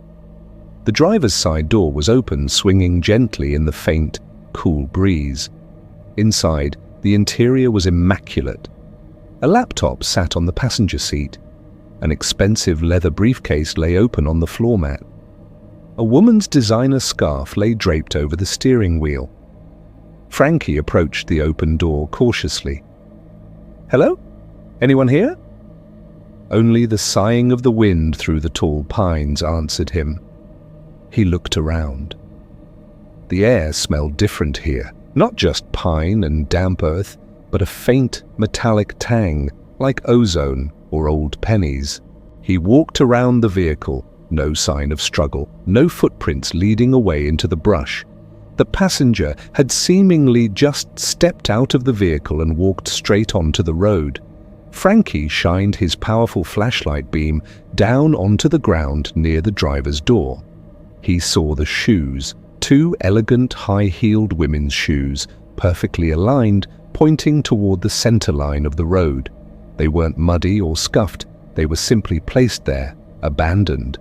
The driver's side door was open, swinging gently in the faint, cool breeze. Inside, the interior was immaculate. A laptop sat on the passenger seat. An expensive leather briefcase lay open on the floor mat. A woman's designer scarf lay draped over the steering wheel. Frankie approached the open door cautiously. "Hello? Anyone here?" Only the sighing of the wind through the tall pines answered him. He looked around. The air smelled different here, not just pine and damp earth, but a faint metallic tang, like ozone or old pennies. He walked around the vehicle, no sign of struggle, no footprints leading away into the brush. The passenger had seemingly just stepped out of the vehicle and walked straight onto the road. Frankie shined his powerful flashlight beam down onto the ground near the driver's door. He saw the shoes, 2 elegant high-heeled women's shoes, perfectly aligned, pointing toward the center line of the road. They weren't muddy or scuffed, they were simply placed there, abandoned.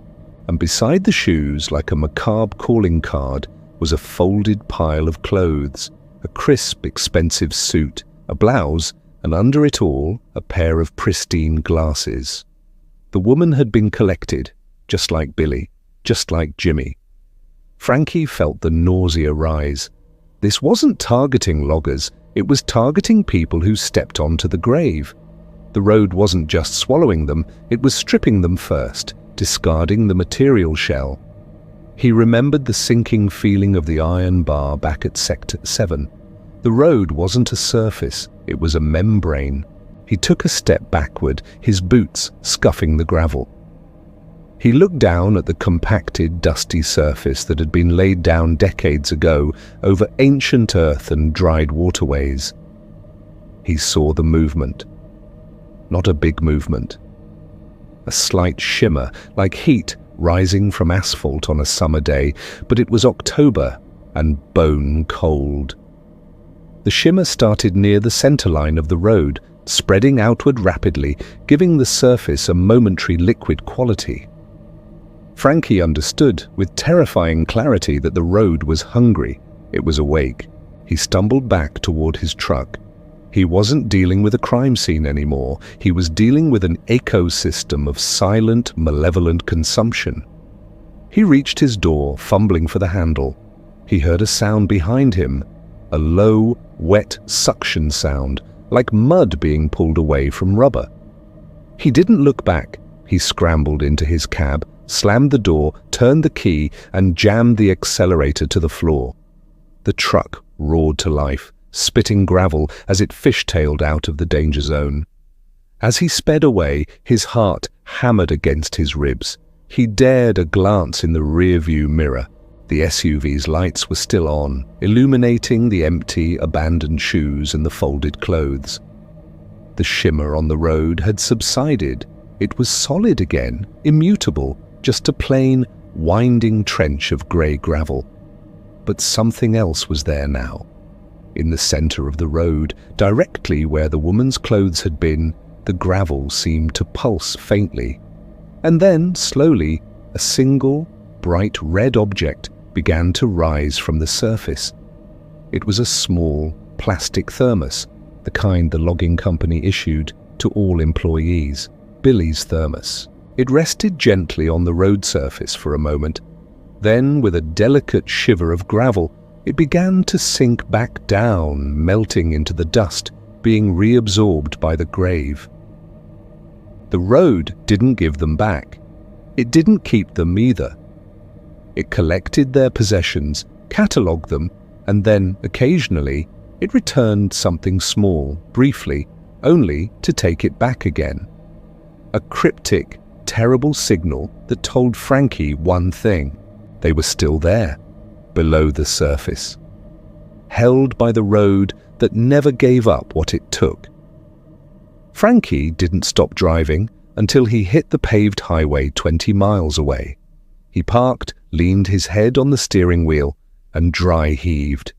And beside the shoes, like a macabre calling card, was a folded pile of clothes, a crisp, expensive suit, a blouse, and under it all, a pair of pristine glasses. The woman had been collected, just like Billy, just like Jimmy. Frankie felt the nausea rise. This wasn't targeting loggers, it was targeting people who stepped onto the grave. The road wasn't just swallowing them, it was stripping them first, discarding the material shell. He remembered the sinking feeling of the iron bar back at Sector 7. The road wasn't a surface, it was a membrane. He took a step backward, his boots scuffing the gravel. He looked down at the compacted, dusty surface that had been laid down decades ago over ancient earth and dried waterways. He saw the movement. Not a big movement. A slight shimmer, like heat rising from asphalt on a summer day, but it was October and bone cold. The shimmer started near the centerline of the road, spreading outward rapidly, giving the surface a momentary liquid quality. Frankie understood with terrifying clarity that the road was hungry. It was awake. He stumbled back toward his truck. He wasn't dealing with a crime scene anymore. He was dealing with an ecosystem of silent, malevolent consumption. He reached his door, fumbling for the handle. He heard a sound behind him, a low, wet suction sound, like mud being pulled away from rubber. He didn't look back. He scrambled into his cab, slammed the door, turned the key, and jammed the accelerator to the floor. The truck roared to life, spitting gravel as it fishtailed out of the danger zone. As he sped away, his heart hammered against his ribs. He dared a glance in the rearview mirror. The SUV's lights were still on, illuminating the empty, abandoned shoes and the folded clothes. The shimmer on the road had subsided. It was solid again, immutable, just a plain, winding trench of grey gravel. But something else was there now. In the center of the road, directly where the woman's clothes had been, the gravel seemed to pulse faintly. And then, slowly, a single, bright red object began to rise from the surface. It was a small, plastic thermos, the kind the logging company issued to all employees. Billy's thermos. It rested gently on the road surface for a moment. Then, with a delicate shiver of gravel, it began to sink back down, melting into the dust, being reabsorbed by the grave. The road didn't give them back. It didn't keep them either. It collected their possessions, catalogued them, and then, occasionally, it returned something small, briefly, only to take it back again. A cryptic, terrible signal that told Frankie one thing: they were still there, below the surface, held by the road that never gave up what it took. Frankie didn't stop driving until he hit the paved highway 20 miles away. He parked, leaned his head on the steering wheel, and dry heaved.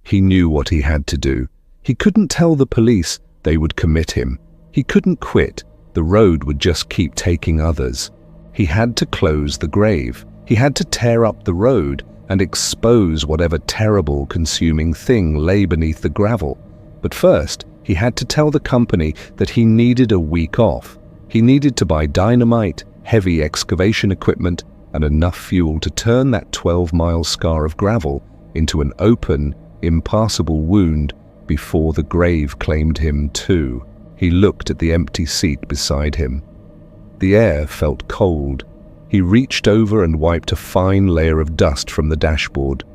He knew what he had to do. He couldn't tell the police, they would commit him. He couldn't quit. The road would just keep taking others. He had to close the grave. He had to tear up the road and expose whatever terrible, consuming thing lay beneath the gravel. But first, he had to tell the company that he needed a week off. He needed to buy dynamite, heavy excavation equipment, and enough fuel to turn that 12-mile scar of gravel into an open, impassable wound before the grave claimed him too. He looked at the empty seat beside him. The air felt cold. He reached over and wiped a fine layer of dust from the dashboard,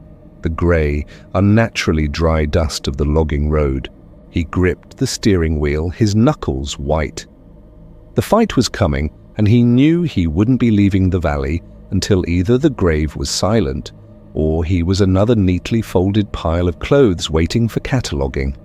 the grey, unnaturally dry dust of the logging road. He gripped the steering wheel, his knuckles white. The fight was coming, and he knew he wouldn't be leaving the valley until either the grave was silent, or he was another neatly folded pile of clothes waiting for cataloguing.